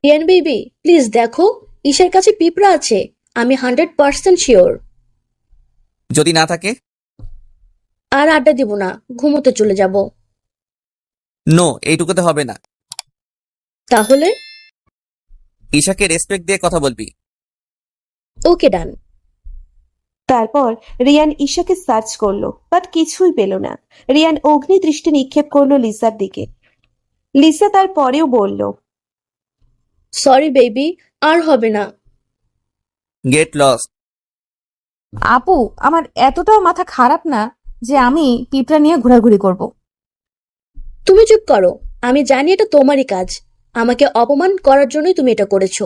Riyan baby, please দেখো, ঈশার কাছে পিঁপড়া আছে। আমি 100% শিওর। যদি না থাকে? আর আড্ডা দিব না, ঘুমোতে চলে যাব। নো, এইটুকুতে হবে না। তাহলে? ঈশাকে রেসপেক্ট দিয়ে কথা বলবি। ওকে, ডান। তারপর রিয়ান ঈশাকে সার্চ করলো, বাট কিছুই পেল না। রিয়ান অগ্নি দৃষ্টি নিক্ষেপ করলো লিসার দিকে। লিসা তার পরেও বলল, সরি বেবি, আর হবে না। Get lost. আপু, আমার এতটাও মাথা খারাপ না যে আমি পিঁপড়া নিয়ে ঘোরাঘুরি করব। তুমি চুপ করো। আমি জানি এটা তোমারই কাজ। আমাকে অপমান করার জন্যই তুমি এটা করেছো।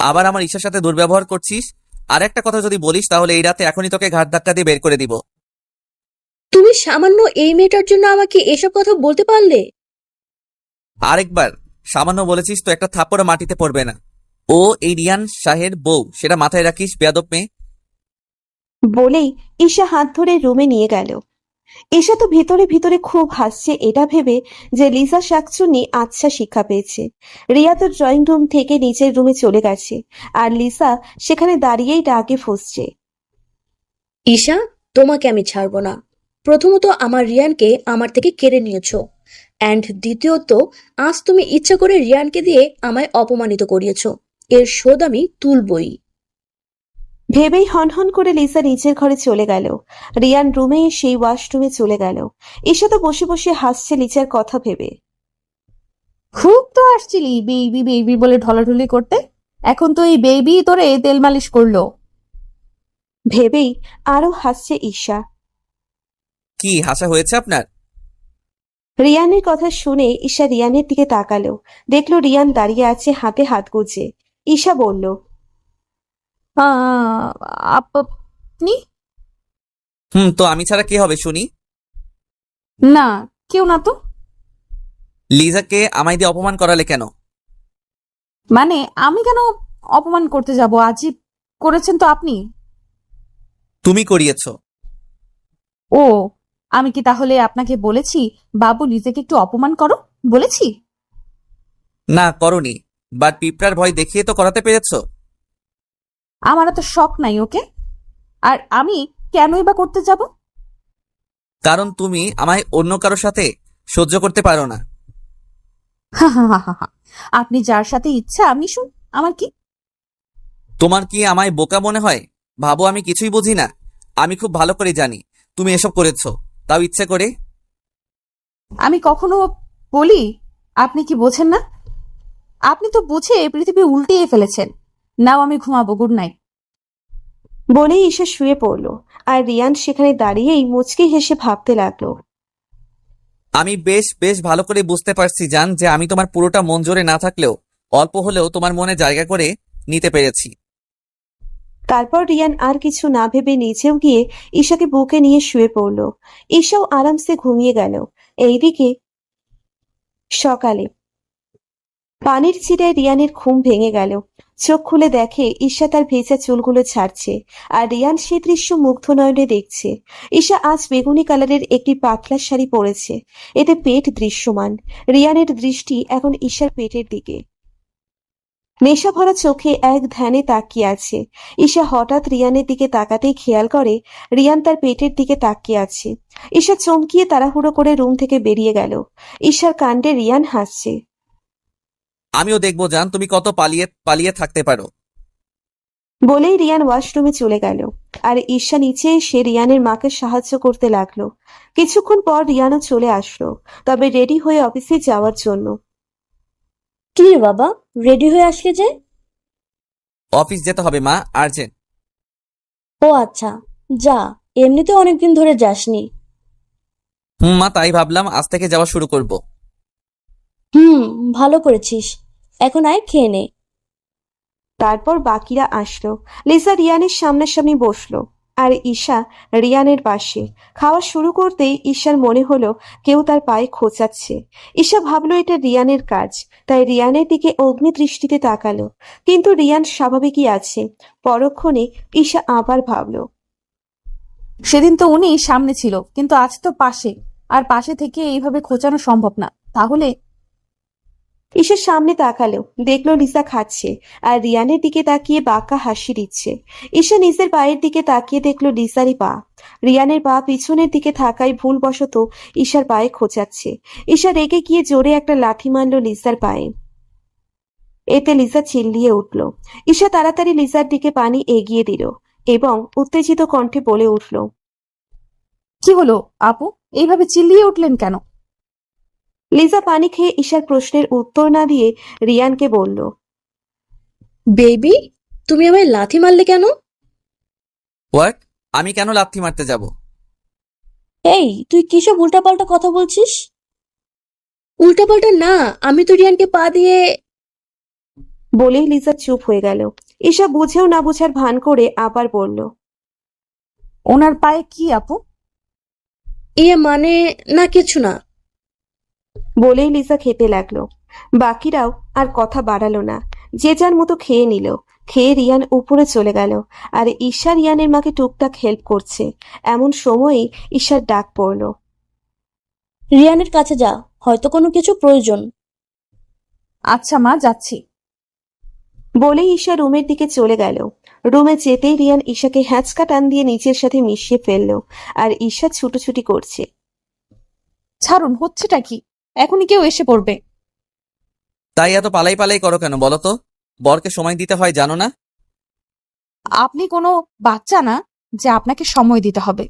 আবার আমার ঈশার সাথে দুর্ব্যবহার করছিস। আর একটা কথা যদি বলিস তাহলে এই রাতে এখনই তোকে ঘাট ধাক্কা দিয়ে বের করে দিব। তুমি সামান্য এই মেয়েটার জন্য আমাকে এসব কথা বলতে পারলে? আরেকবার সামান্য বলেছিস তো একটা থাপ্পড় মাটিতে পড়বে না। ও এই রিয়ান শাহের বউ, সেটা মাথায় রাখিস বেয়াদব মেয়ে। বলেই ঈশা হাত ধরে রুমে নিয়ে গেল। ঈশা তো ভিতরে ভিতরে খুব হাসছে এটা ভেবে যে লিসা শাকচুন্নি আচ্ছা শিক্ষা পেয়েছে। রিয়া তো ড্রয়িং রুম থেকে নিচের রুমে চলে গেছে, আর লিসা সেখানে দাঁড়িয়েই ডাকে ফুঁসছে। ঈশা, তোমাকে আমি ছাড়বো না। প্রথমত আমার রিয়ানকে আমার থেকে কেড়ে নিয়েছো, অ্যান্ড দ্বিতীয়ত আজ তুমি ইচ্ছা করে রিয়ানকে দিয়ে আমায় অপমানিত করিয়েছো। এর শোধ আমি তুলবই। ভেবেই হনহন করে লিসা নিচের ঘরে চলে গেল। রিয়ান রুমে সেই ওয়াশরুমে চলে গেল। ঈশা তো বসে বসে হাসছে লিসার কথা ভেবে। খুব তো আসছিলি বেবি বেবি বলে ঢলাঢলি করতে, এখন তো এই বেবি তোরে তেল মালিশ করলো। ভেবেই আরো হাসছে ঈশা। কি হাসা হয়েছে আপনার? রিয়ানের কথা শুনে ঈশা রিয়ানের দিকে তাকালো, দেখলো রিয়ান দাঁড়িয়ে আছে হাতে হাত গুজে। ঈশা বলল, আপনি? তো আমি ছাড়া কে হবে শুনি? না, কেউ না তো। লিজাকে আমায় দিয়ে অপমান করালে কেন? মানে আমি কেন অপমান করতে যাব? আজীব করেছেন তো আপনি। তুমি করিয়েছো। ও, আমি কি তাহলে আপনাকে বলেছি বাবু লিজাকে একটু অপমান করো? বলেছি? না করনি, বাট পিঁপড়ার ভয় দেখিয়ে তো করাতে পেরেছো। আমার এত শখ নাই ওকে। আর আমি কেনই বা করতে যাব? কারণ তুমি আমায় অন্য কারোর সাথে সহ্য করতে পারো না। আপনি যার সাথে ইচ্ছা মিশুন, আমার কি? তোমার কি আমায় বোকা মনে হয়? ভাবো আমি কিছুই বুঝি না। আমি খুব ভালো করে জানি তুমি এসব করেছো, তাও ইচ্ছে করে। আমি কখনো বলি আপনি কি বোঝেন না? আপনি তো বুঝে পৃথিবী উল্টিয়ে ফেলেছেন। নাও আমি ঘুমাবো, গুড নাইট। বলেই ঈশা শুয়ে পড়ল। আর রিয়ান সেখানে দাঁড়িয়েই মুচকি হেসে ভাবতে লাগলো। আমি বেশ বেশ ভালো করে বুঝতে পারছি জান, যে আমি তোমার পুরোটা মন জোরে না থাকলেও অল্প হলেও তোমার মনে জায়গা করে নিতে পেরেছি। তারপর রিয়ান আর কিছু না ভেবে নিচেও গিয়ে ঈশাকে বুকে নিয়ে শুয়ে পড়ল। ঈশাও আরামসে ঘুমিয়ে গেল। এইদিকে সকালে পানির ছিটায় রিয়ানের ঘুম ভেঙে গেল। চোখ খুলে দেখে ঈশা তার ভেজা চুলগুলো ছাড়ছে, আর রিয়ান সে দৃশ্য মুগ্ধ নয়নে দেখছে। ঈশা আজ বেগুনি কালারের একটি পাতলা শাড়ি পরেছে, এতে পেট দৃশ্যমান। রিয়ানের দৃষ্টি এখন ঈশার পেটের দিকে। নেশা ভরা চোখে এক ধ্যানে তাকিয়ে আছে। ঈশা হঠাৎ রিয়ানের দিকে তাকাতেই খেয়াল করে রিয়ান তার পেটের দিকে তাকিয়ে আছে। ঈশা চমকিয়ে তাড়াহুড়ো করে রুম থেকে বেরিয়ে গেল। ঈশার কাণ্ডে রিয়ান হাসছে। আমিও দেখবো জান তুমি কত পালিয়ে পালিয়ে থাকতে পারো। বলেই রিয়ান ওয়াশরুমে চলে গেল। আর ঈশা নিচে এসে রিয়ানের মাকে সাহায্য করতে লাগলো। কিছুক্ষণ পর রিয়ানও চলে আসলো, তবে রেডি হয়ে অফিসে যাওয়ার জন্য। কি রে বাবা, রেডি হয়ে আসলে যে? অফিস যেতে হবে মা, আর্জেন্ট। ও আচ্ছা, যা। এমনিতে অনেকদিন ধরে যাসনি। মা, তাই ভাবলাম আজ থেকে যাওয়া শুরু করব। ভালো করেছিস। এখন আয়, খেয়ে নে। তারপর বাকিরা আসলো। লিসা রিয়ানের সামনাসামনি বসলো, আর ঈশা রিয়ানের পাশে। খাওয়া শুরু করতেই ঈশার মনে হলো কেউ তার পায়ে খোঁচাচ্ছে। ঈশা ভাবলো এটা রিয়ানের কাজ, তাই রিয়ানের দিকে অগ্নি দৃষ্টিতে তাকালো। কিন্তু রিয়ান স্বাভাবিকই আছে। পরক্ষণে ঈশা আবার ভাবলো, সেদিন তো উনি সামনে ছিল, কিন্তু আজ তো পাশে। আর পাশে থেকে এইভাবে খোঁচানো সম্ভব না। তাহলে ঈশার সামনে তাকালো, দেখলো লিসা খাচ্ছে আর রিয়ানের দিকে তাকিয়ে বাঁকা হাসি দিচ্ছে। ঈশা নিজের পায়ের দিকে তাকিয়ে দেখলো লিসারই পা। রিয়ানের পা পিছনের দিকে থাকায় ভুলবশত ঈশার পায়ে খোঁচাচ্ছে। ঈশা রেগে গিয়ে জোরে একটা লাথি মারলো লিসার পায়ে। এতে লিসা চিল্লিয়ে উঠল। ঈশা তাড়াতাড়ি লিসার দিকে পানি এগিয়ে দিল এবং উত্তেজিত কণ্ঠে বলে উঠল, কি হলো আপু, এইভাবে চিল্লিয়ে উঠলেন কেন? লিসা পানি খেয়ে ঈশার প্রশ্নের উত্তর না দিয়ে রিয়ানকে বলল, বেবি, তুমি আমায় লাথি মারলে কেন? হোয়াট? আমি কেন লাথি মারতে যাব? এই, তুই কিসব উল্টাপাল্টা কথা বলছিস? উল্টাপাল্টা না, আমি তো রিয়ানকে পা দিয়ে। বলেই লিসা চুপ হয়ে গেল। ঈশা বুঝেও না বুঝার ভান করে আবার বলল, ওনার পায়ে কি আপু? মানে না, কিছু না। বলেই লিসা খেতে লাগলো। বাকিরাও আর কথা বাড়ালো না, যে যার মতো খেয়ে নিল। খেয়ে রিয়ান উপরে চলে গেল আর ঈশা রিয়ানের মাকে টুকটাক হেল্প করছে। এমন সময়েই ঈশার ডাক পড়ল। রিয়ানের কাছে যা, হয়তো কোনো কিছু প্রয়োজন। আচ্ছা মা, যাচ্ছি। বলেই ঈশা রুমের দিকে চলে গেল। রুমে যেতেই রিয়ান ঈশাকে হ্যাঁচকা টান দিয়ে নিজের সাথে মিশিয়ে ফেললো আর ঈশা ছুটোছুটি করছে। ছাড়ুন, হচ্ছেটা কি? এখনই কেউ এসে পড়বে। তাই এত পালাই পালাই করো কেন বলো তো? বরকে সময় দিতে হয় জানো না? আপনি কোনো বাচ্চা না যে আপনাকে সময় দিতে হবে।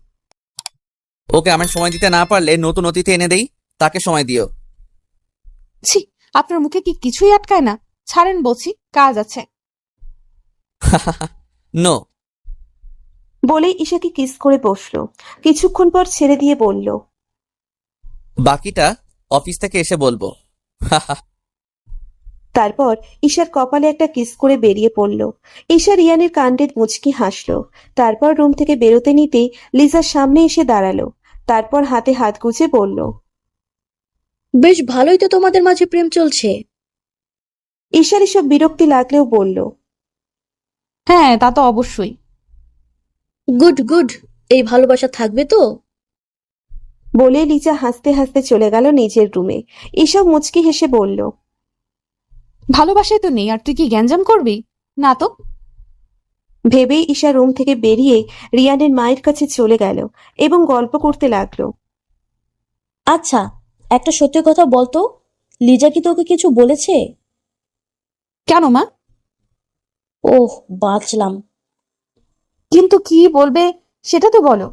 ওকে আমার সময় দিতে না পারলে নতুন অতিথি এনে দেই, তাকে সময় দিও। ছি, আপনার মুখে কি কিছুই আটকায় না? ছাড়েন বলছি, কাজ আছে। নো। বলেই ঈশাকে কিস করে বসলো। কিছুক্ষণ পর ছেড়ে দিয়ে বলল, বাকিটা অফিস থেকে এসে বলবো। তারপর ঈশার কপালে একটা কিস করে বেরিয়ে পড়ল। ঈশা রিয়ানের কাণ্ডে মুচকি হাসলো। তারপর রুম থেকে বেরোতে নিতেই লিজার সামনে এসে দাঁড়ালো। তারপর হাতে হাত গুজে বলল, বেশ ভালোই তো তোমাদের মাঝে প্রেম চলছে। ঈশার এসব বিরক্তি লাগলেও বলল, হ্যাঁ, তা তো অবশ্যই। গুড গুড, এই ভালোবাসা থাকবে তো? বলে লিজা হাসতে হাসতে চলে গেল নিজের রুমে। ঈশা মুচকি হেসে বলল, ভালোবাসায় তো নেই, আর তুই কি গ্যাঞ্জাম করবি? না তো। ভেবেই ঈশা রুম থেকে বেরিয়ে রিয়ানের মায়ের কাছে চলে গেল এবং গল্প করতে লাগলো। আচ্ছা, একটা সত্যি কথা বলতো, লিজা কি তোকে কিছু বলেছে? কেন মা? ওহ, বাঁচলাম। কিন্তু কি বলবে সেটা তো বলো।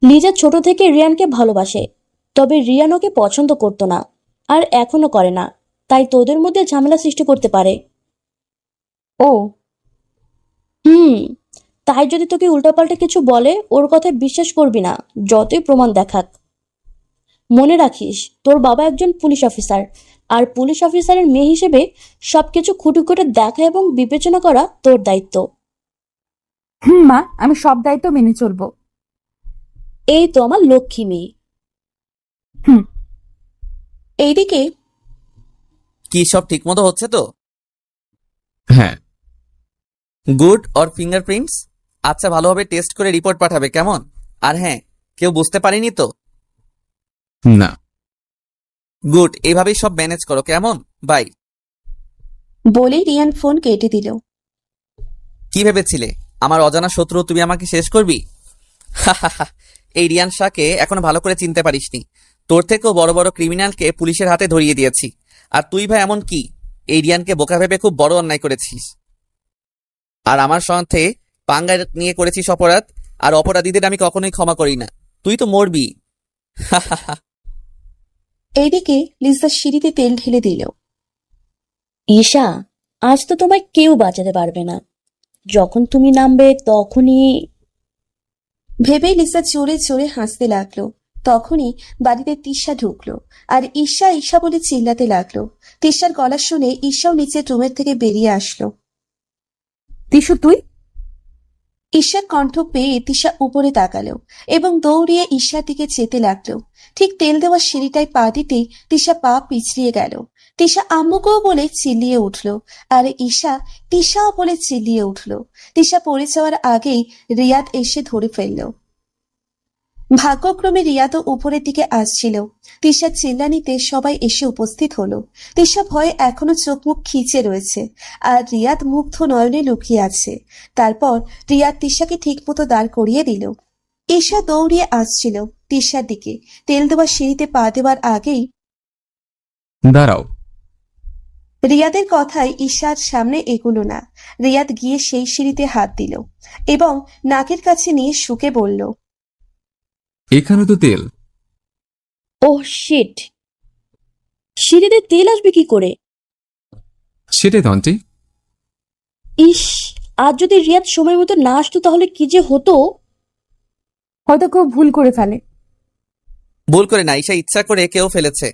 লিজা ছোট থেকে রিয়ানকে ভালোবাসে, তবে রিয়ান ওকে পছন্দ করতো না, আর এখনো করে না। তাই তোদের মধ্যে ঝামেলা সৃষ্টি করতে পারে। ও, হুম। তাই যদি তোকে উল্টাপাল্টা কিছু বলে, ওর কথায় বিশ্বাস করবি না, যতই প্রমাণ দেখাক। মনে রাখিস, তোর বাবা একজন পুলিশ অফিসার, আর পুলিশ অফিসারের মেয়ে হিসেবে সবকিছু খুঁটি করে দেখা এবং বিবেচনা করা তোর দায়িত্ব। মা, আমি সব দায়িত্ব মেনে চলবো। এই তো আমার লক্ষ্মী মেয়ে। এইদিকে কি সব ঠিক মতো হচ্ছে তো? হ্যাঁ। Good or fingerprints? আচ্ছা, ভালোভাবে টেস্ট করে রিপোর্ট পাঠাবে, কেমন? আর হ্যাঁ, কেউ বুঝতে পারেনি তো? না। গুড, এইভাবেই সব ম্যানেজ করো, কেমন? বাই। বলেই রিয়ান ফোন কেটে দিল। কি ভেবেছিলে আমার অজানা শত্রু তুমি আমাকে শেষ করবি? এই রিয়ান শাহকে এখন ভালো করে চিনতে পারিসনি। তোর থেকেও বড় বড় ক্রিমিনালকে পুলিশের হাতে ধরিয়ে দিয়েছি। আর তুই ভাই এমন কি, এই রিয়ানকে বোকা ভেবে খুব বড় অন্যায় করেছিস। আর আমার সাথে পাঙ্গা নিয়ে করেছিস অপরাধ, আর অপরাধীদের আমি কখনোই ক্ষমা করি না। তুই তো মরবি। এইদিকে লিজা সিঁড়িতে তেল ঢেলে দিল। ঈশা, আজ তো তোমায় কেউ বাঁচাতে পারবে না। যখন তুমি নামবে তখনই। ভেবেই লিজা জোরে জোরে হাসতে লাগলো। তখনই বাড়িতে তিশা ঢুকলো আর ঈশা ঈশা বলে চিল্লাতে লাগলো। তিশার গলা শুনে ঈশাও নিচের রুমের থেকে বেরিয়ে আসলো। তিশু, তুই? ঈশার কণ্ঠ পেয়ে তিশা উপরে তাকালো এবং দৌড়িয়ে ঈশার দিকে যেতে লাগলো। ঠিক তেল দেওয়া সিঁড়িটায় পা দিতেই তিশা পা পিছলিয়ে গেল। তিশা আম্মুকেও বলে চিল্লিয়ে উঠলো আর ঈশা তিশাও বলে চিল্লিয়ে উঠলো। তিশা পড়ে যাওয়ার আগেই রিয়াদ এসে ধরে ফেললো। ভাগ্যক্রমে রিয়া তো উপরের দিকে আসছিল। তিশার চিল্লানিতে সবাই এসে উপস্থিত হলো। তিশা ভয়ে এখনো চোখ মুখ খিচে রয়েছে, আর রিয়াদ মুগ্ধ নয়নে লুকিয়ে আছে। তারপর রিয়াদ তিশাকে ঠিকমতো দাঁড় করিয়ে দিল। ঈশা দৌড়িয়ে আসছিল তিশার দিকে। তেল দেওয়া সিঁড়িতে পা দেওয়ার আগেই দাঁড়াও। রিয়াদের কথায় ঈশার সামনে এগুলো না। রিয়াদ গিয়ে সেই সিঁড়িতে হাত দিল এবং নাকের কাছে নিয়ে শুকে বলল, এখানে তো তেল। ওহ শিট, সিঁড়িতে তেল আসবে কি করে? সেটাই তো আন্টি। ইস, আজ যদি রিয়াদ সময় মতো না আসতো তাহলে কি যে হতো। হয়তো কেউ ভুল করে ফেলে। ভুল করে না, ঈশা ইচ্ছা করে কেউ ফেলেছে।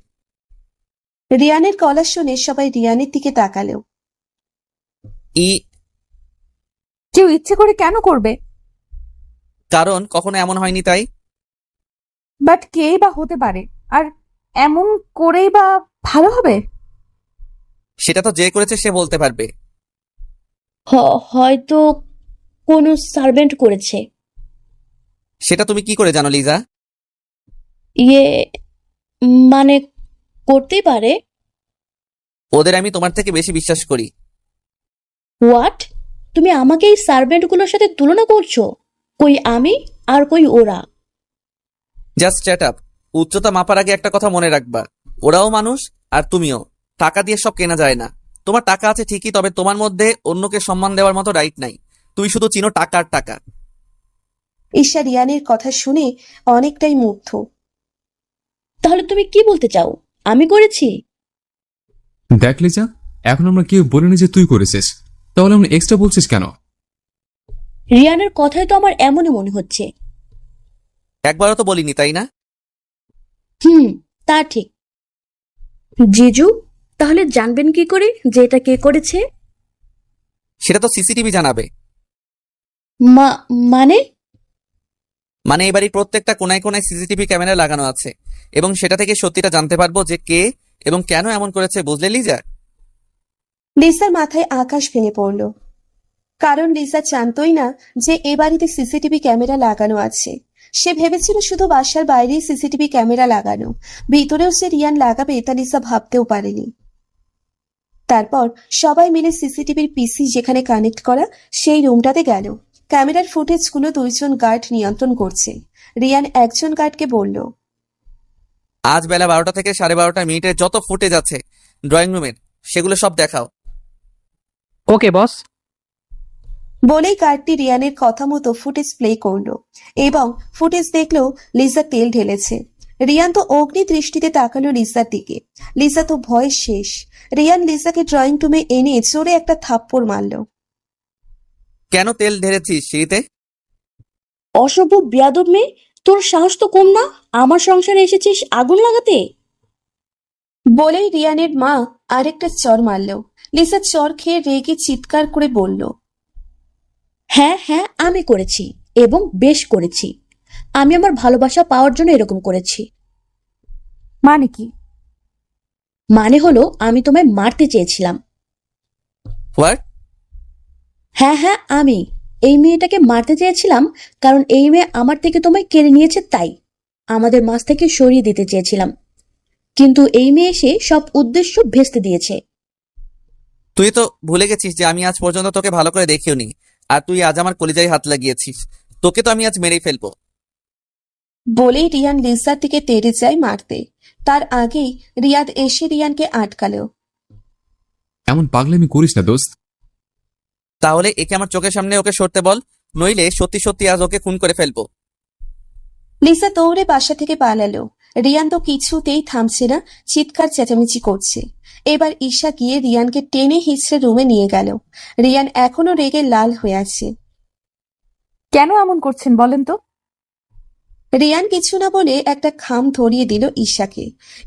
রিয়ানের গলা শুনে সবাই রিয়ানের দিকে তাকালো। ই কেউ ইচ্ছে করে কেন করবে? কারণ কখনো এমন হয়নি তাই। বাট কেই বা হতে পারে, আর এমন করেই বা ভালো হবে? সেটা তো যে করেছে সে বলতে পারবে। হয়তো কোনো সার্ভেন্ট করেছে। সেটা তুমি কি করে জানো লিজা? ইয়ে, মানে করতেই পারে। ওদের আমি তোমার থেকে বেশি বিশ্বাস করি। হোয়াট? তুমি আমাকে এই সার্ভেন্টগুলোর সাথে তুলনা করছো? কই আমি আর কই ওরা? Just chat up. উচ্চতা মাপার আগে একটা কথা মনে রাখবা, ওরাও মানুষ আর তুমিও। টাকা দিয়ে সব কেনা যায় না। তোমার টাকা আছে ঠিকই, তবে তোমার মধ্যে অন্যকে সম্মান দেওয়ার মতো রাইট নাই। তুমি শুধু চিনো টাকা আর টাকা। ঈশা রিয়ানের কথা শুনে অনেকটাই মুগ্ধ। তাহলে তুমি কি বলতে চাও আমি করেছি? দেখ লিজা, এখন আমরা কেউ বলিনি যে তুই করেছিস, তাহলে আমরা এক্সট্রা বলছিস কেন? রিয়ানের কথাই তো আমার এমনই মনে হচ্ছে। একবারও তো বলিনি, তাই না? তা ঠিক। জিজু, তাহলে জানবেন কি করে যে এটা কে করেছে? সেটা তো সিসিটিভি জানাবে। মানে? মানে এই বাড়ির প্রত্যেকটা কোনায় কোনায় সিসিটিভি ক্যামেরা লাগানো আছে, এবং সেটা থেকে সত্যিটা জানতে পারবো যে কে এবং কেন এমন করেছে, বুঝলে লিজা? লিসার মাথায় আকাশ ভেঙে পড়ল, কারণ লিসা জানতই না যে এ বাড়িতে সিসিটিভি ক্যামেরা লাগানো আছে। সে ভেবেছিল শুধু বাসার বাইরেই সিসিটিভি ক্যামেরা লাগানো, ভিতরেও সে রিয়ান লাগাবে তা লিসা ভাবতেও পারেনি। তারপর সবাই মিলে সিসিটিভির পিসি যেখানে কানেক্ট করা সেই রুমটাতে গেল। ক্যামেরার ফুটেজগুলো দুইজন গার্ড নিয়ন্ত্রণ করছে। রিয়ান একজন গার্ডকে বলল, আজ বেলা 12টা থেকে 12:30 যত ফুটেজ আছে ড্রয়িং রুমের, সেগুলো সব দেখাও। ওকে বস। বলেই গার্ডটি রিয়ানের কথা মতো ফুটেজ প্লে করলো এবং ফুটেজ দেখলো লিসা তেল ঢেলেছে। রিয়ান তো অগ্নি দৃষ্টিতে তাকালো লিসার দিকে। লিসা তো ভয়ে শেষ। রিয়ান লিসাকে ড্রয়িং রুমে এনে জোরে একটা থাপ্পড় মারলো। কেন তেল ঢেলেছিস সিঁড়িতে? অসভ্য বেয়াদব মেয়ে, তোর সাহস তো কম না, আমার সংসারে এসেছিস আগুন লাগাতে। বলেই রিয়ানের মা আরেকটা চর মারলো। লিসা চর খেয়ে রেগে চিৎকার করে বলল, হ্যাঁ হ্যাঁ, আমি করেছি এবং বেশ করেছি। আমি আমার ভালোবাসা পাওয়ার জন্য এরকম করেছি। মানে কি? মানে হলো আমি তোমায় মারতে চেয়েছিলাম। হোয়াট? হ্যাঁ হ্যাঁ, আমি এই মেয়েটাকে মারতে চেয়েছিলাম, কারণ এই মেয়ে আমার থেকে তোমায় কেড়ে নিয়েছে, তাই আমাদের মাঝ থেকে সরিয়ে দিতে চেয়েছিলাম, কিন্তু এই মেয়ে এসে সব উদ্দেশ্য ভেস্তে দিয়েছে। তুই তো ভুলে গেছিস যে আমি আজ পর্যন্ত তোকে ভালো করে দেখিও নি, আর তুই আজ আমার কলিজায় হাত লাগিয়েছিস। তোকে তো আমি আজ মেরেই ফেলবো। বলেই রিয়ান লিসার দিকে তেড়ে যায় মারতে। তার আগেই রিয়াদ এসে রিয়ানকে আটকালো। এমন পাগলামি করিস না দোস্ত। তাহলে একে আমার চোখের সামনে ওকে সরতে বল, নইলে সত্যি সত্যি আজ ওকে খুন করে ফেলবো। লিসা দৌড়ে বাসা থেকে পালালো। রিয়ান তো কিছুতেই থামছে না, চিৎকার চেঁচামেচি করছে। এবার ঈশা গিয়ে রিয়ানকে টেনে হিঁচড়ে রুমে নিয়ে গেল। রিয়ান এখনো রেগে লাল হয়ে আছে। কেন এমন করছেন বলেন তো? রিয়ান কিছু না বলে একটা খাম ধরিয়ে দিল ঈশাকে।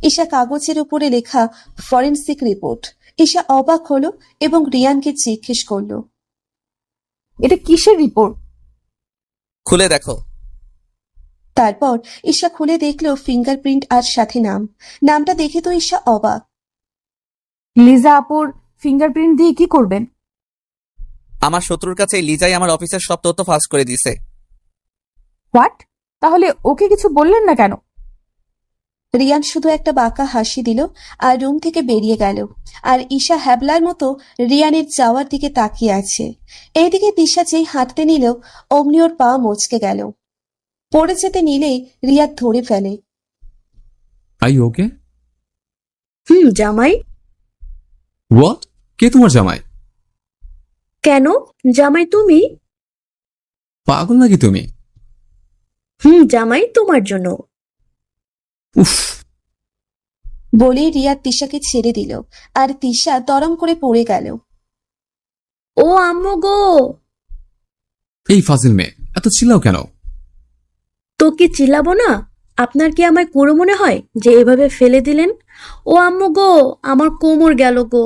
ঈশা কাগজের উপরে লেখা ফরেনসিক রিপোর্ট। ঈশা অবাক হলো এবং রিয়ানকে জিজ্ঞেস করলো, এটা কিসের রিপোর্ট? খুলে দেখো। তারপর ঈশা খুলে দেখলো ফিঙ্গারপ্রিন্ট আর সাথে নাম। নামটা দেখে তো ঈশা অবাক। লিজা আপুর ফিঙ্গারপ্রিন্ট দিয়ে কি করবেন? আমার শত্রুর কাছে লিজাই আমার অফিসের সব তথ্য ফাঁস করে দিছে। হোয়াট? তাহলে ওকে কিছু বললেন না কেন? রিয়ান শুধু একটা বাঁকা হাসি দিল আর রুম থেকে বেরিয়ে গেল। আর ঈশা হ্যাবলার মতো রিয়ানের যাওয়ার দিকে তাকিয়ে আছে। এইদিকে তিশা যেই হাঁটতে নিল অমনি ওর পা মচকে গেল। পড়ে যেতে নিলেই রিয়াদ ধরে ফেলে। আই ওকে? জামাই। হোয়াট? কে তোমার জামাই? কেন? জামাই তুমি? পাগল নাকি তুমি? জামাই তোমার জন্য। উফ। বলেই রিয়াদ তিশাকে ছেড়ে দিল আর তিশা তরম করে পড়ে গেল। ও আম্মু গো! এই ফাজিল মেয়ে, এত চিল্লাও কেন? তো কি চিল্লাবো না? আপনার কি আমায় কুড়ো মনে হয় যে এভাবে ফেলে দিলেন? ও আম্মু গো, আমার কোমর গেল গো!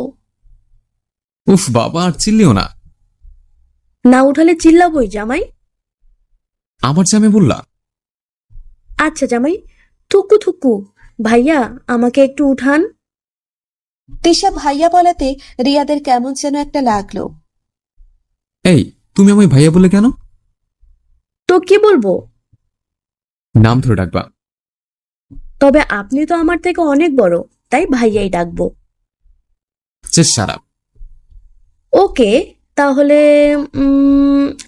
উফ বাবা, আর চিল্লিও না। না উঠালে চিল্লাবই জামাই। আমার জামে বললা? আচ্ছা জামাই, থুকু থুকু। ভাইয়া, আমাকে একটু উঠান। তিশা ভাইয়া বলাতে রিয়াদের কেমন যেন একটা লাগলো। এই, তুমি আমায় ভাইয়া বলে কেন? তো কি বলবো? নাম ধরে ডাকবা। তবে আপনি তো আমার থেকে অনেক বড়, তাই ভাইয়াই ডাকবো। Just shut up. ওকে, তাহলে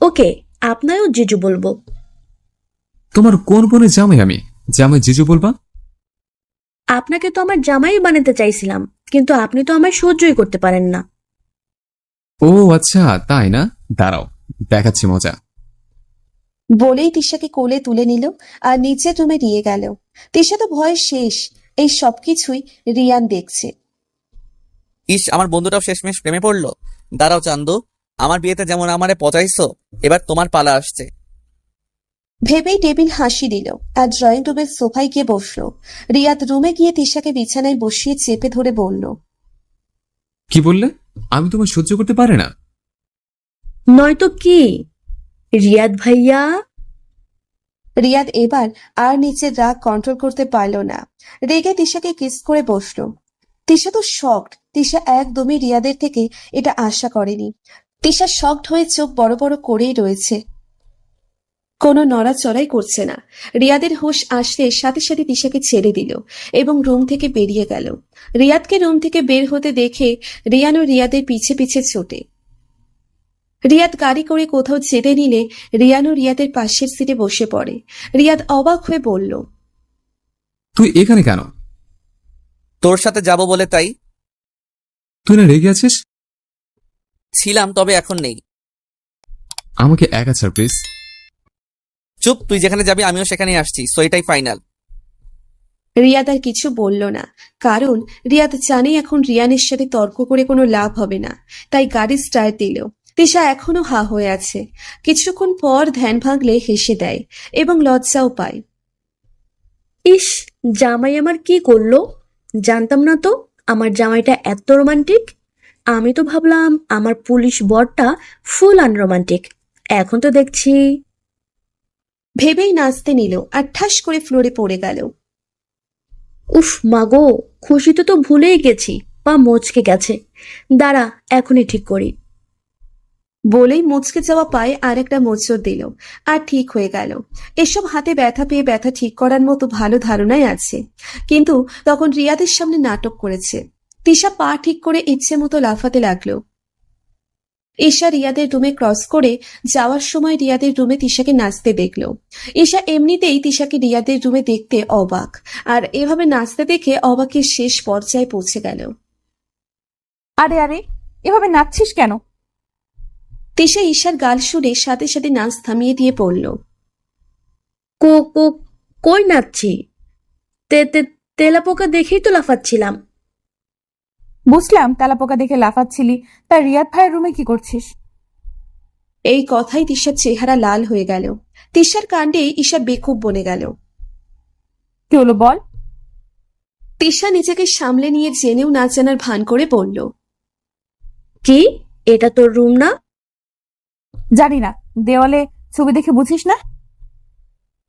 ওকে, আপনারও জিজু বলবো। তোমার কোন বোনের জামাই আমি জামাই জিজু বলবা? আপনাকে তো আমার জামাই বানাতে চাইছিলাম, কিন্তু আপনি তো আমায় সহ্যই করতে পারেন না। ও আচ্ছা, তাই না? দাঁড়াও, দেখাচ্ছি মজা। বলেই তিশাকে কোলে তুলে নিল আর নিচের রুমে নিয়ে গেল। তিশা তো ভয় শেষ। এই সবকিছুই রিয়ান দেখছে। ইস, আমার বন্ধুটাও শেষমেশ প্রেমে পড়লো। দাঁড়াও চান্দু, আমার বিয়েতে যেমন আমারে পচাইছো, এবার তোমার পালা আসছে। ভেবেই টেবিল হাসি দিল আর ড্রয়িং রুমের সোফায় গিয়ে বসলো। রিয়াদ রুমে গিয়ে তিশাকে বিছানায় বসিয়ে চেপে ধরে বলল, কি বললে? আমি তোমায় সহ্য করতে পারে না? নয়তো কি রিয়াদ ভাইয়া? রিয়াদ এবার আর নিচের রাগ কন্ট্রোল করতে পারল না। রেগে তিশাকে কিস করে বসলো। তিশা তো শকড। তিশা একদমই রিয়াদের থেকে এটা আশা করেনি। তিশা শকড হয়ে চোখ বড় বড় করেই রয়েছে, কোনো নড়াচড়াই করছে না। রিয়াদের হুঁশ আসলে সাথে সাথে তিশাকে ছেড়ে দিল এবং রুম থেকে বেরিয়ে গেল। রিয়াদকে রুম থেকে বের হতে দেখে রিয়ানও রিয়াদের পিছে পিছে ছোটে। রিয়াদ গাড়ি করে কোথাও যেতে নিলে রিয়ানও রিয়াদের পাশের সিটে বসে পড়ে। রিয়াদ অবাক হয়ে বলল, তুই এখানে কেন? তোর সাথে যাব বলে তাই। তুই না রেগে আছিস? ছিলাম, তবে এখন নেই। আমাকে একা ছাড় প্লিজ। চুপ, তুই যেখানে যাবি আমিও সেখানেই আসছি, সো এটাই ফাইনাল। রিয়াদ আর কিছু বলল না, কারণ রিয়াদ জানে এখন রিয়ানের সাথে তর্ক করে কোনো লাভ হবে না। তাই গাড়ি স্টার্ট দিল। তিশা এখনো হা হয়ে আছে। কিছুক্ষণ পর ধ্যান ভাঙলে হেসে দেয় এবং লজ্জাও পায়। ইস, জামাই আমার কি করলো? জানতাম না তো আমার জামাইটা এত রোমান্টিক। আমি তো ভাবলাম আমার পুলিশ বরটা ফুল আনরোমান্টিক। এখন তো দেখছি। ভেবেই নাচতে নিল আর ঠাস করে ফ্লোরে পড়ে গেল। উফ মাগো, খুশিতে তো ভুলেই গেছি, পা মচকে গেছে। দাঁড়া, এখনই ঠিক করি। বলেই মুচকে যাওয়া পায়ে আর একটা মোচড় দিল আর ঠিক হয়ে গেল। এসব হাতে ব্যথা পেয়ে ব্যথা ঠিক করার মতো ভালো ধারণাই আছে, কিন্তু তখন রিয়াদের সামনে নাটক করেছে। তিশা পা ঠিক করে ইচ্ছে মতো লাফাতে লাগলো। ঈশা রিয়াদের রুমে ক্রস করে যাওয়ার সময় রিয়াদের রুমে তিশাকে নাচতে দেখলো। ঈশা এমনিতেই তিশাকে রিয়াদের রুমে দেখতে অবাক, আর এভাবে নাচতে দেখে অবাকের শেষ পর্যায়ে পৌঁছে গেল। আরে আরে, এভাবে নাচছিস কেন? তিশা ঈশার গাল শুনে সাথে সাথে নাচ থামিয়ে দিয়ে পড়ল, কো কো কই নাচছি? তে তে তেলাপোকা দেখেই তো লাফাচ্ছিলাম। বুঝলাম তেলাপোকা দেখে লাফাচ্ছিলি, তা রিয়াদ ভাইয়ের রুমে কি করছিস? এই কথাই তিশার চেহারা লাল হয়ে গেল। তিশার কাণ্ডে ঈশা বেকুব বনে গেল। কি হলো বল? তিশা নিজেকে সামলে নিয়ে জেনেও না জানার ভান করে বলল, কি, এটা তোর রুম না? জানি না, দেওয়ালে ছবি দেখে বুঝিস না?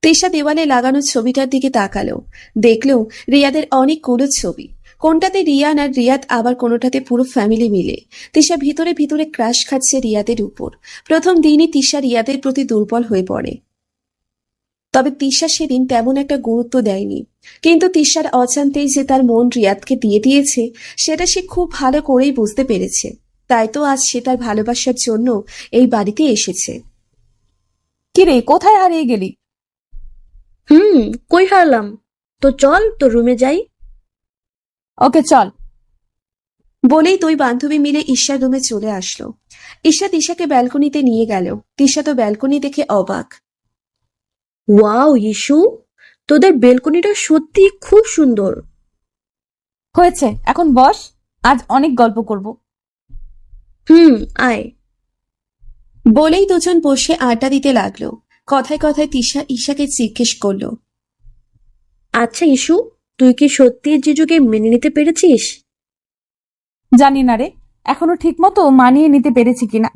তিশা দেওয়ালে লাগানো ছবিটার দিকে তাকালো। দেখলো রিয়াদের অনেকগুলো ছবি। কোনটাতে রিয়ান আর রিয়াদ, আবার কোনোটাতে পুরো ফ্যামিলি মিলে। তিশা ভিতরে ভিতরে ক্রাশ খাচ্ছে রিয়াদের উপর। প্রথম দিনই তিশা রিয়াদের প্রতি দুর্বল হয়ে পড়ে। তবে তিশা সেদিন তেমন একটা গুরুত্ব দেয়নি। কিন্তু তিশার অজান্তেই যে তার মন রিয়াদকে দিয়ে দিয়েছে সেটা সে খুব ভালো করেই বুঝতে পেরেছে। তাই তো আজ সে তার ভালোবাসার জন্য এই বাড়িতে এসেছে। কিরে, কোথায় হারিয়ে গেলি? কই হারলাম? তো চল তো রুমে যাই। ওকে চল। বলেই দুই বান্ধবী মিলে ঈশার রুমে চলে আসলো। ঈশা তিশাকে ব্যালকনিতে নিয়ে গেল। তিশা তো ব্যালকনি দেখে অবাক। ওয়াও ইস্যু, তোদের বেলকনিটা সত্যি খুব সুন্দর। হয়েছে, এখন বস, আজ অনেক গল্প করব। আয়। বলেই দুজন বসে আড্ডা দিতে লাগলো। কথায় কথায় তিশা ঈশাকে জিজ্ঞেস করলো, আচ্ছা ইস্যু, তুই কি সত্যি জিজুকে মেনে নিতে পেরেছিস? জানি না রে, এখনো ঠিক মতো মানিয়ে নিতে পেরেছি কিনা।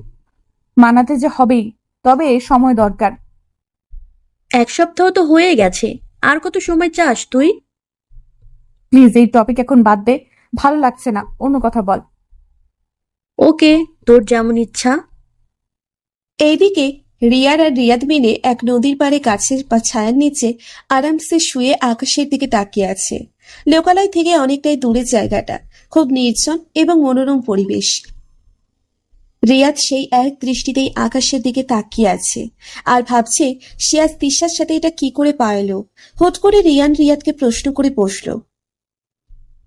মানাতে যে হবেই, তবে সময় দরকার। 1 সপ্তাহ তো হয়ে গেছে, আর কত সময় চাস তুই? প্লিজ এই টপিক এখন বাদ দে, ভালো লাগছে না, অন্য কথা বল। ওকে, তোর যেমন ইচ্ছা। এইদিকে রিয়ার আর রিয়াদ মিলে এক নদীর পাড়ে গাছের বা ছায়ার নিচে আরামসে শুয়ে আকাশের দিকে তাকিয়ে আছে। লোকালয় থেকে অনেকটাই দূরের জায়গাটা, খুব নির্জন এবং মনোরম পরিবেশ। রিয়াদ সেই এক দৃষ্টিতেই আকাশের দিকে তাকিয়ে আছে আর ভাবছে সে আজ তিশার সাথে এটা কি করে পারলো। হুট করে রিয়ান রিয়াদকে প্রশ্ন করে বসলো।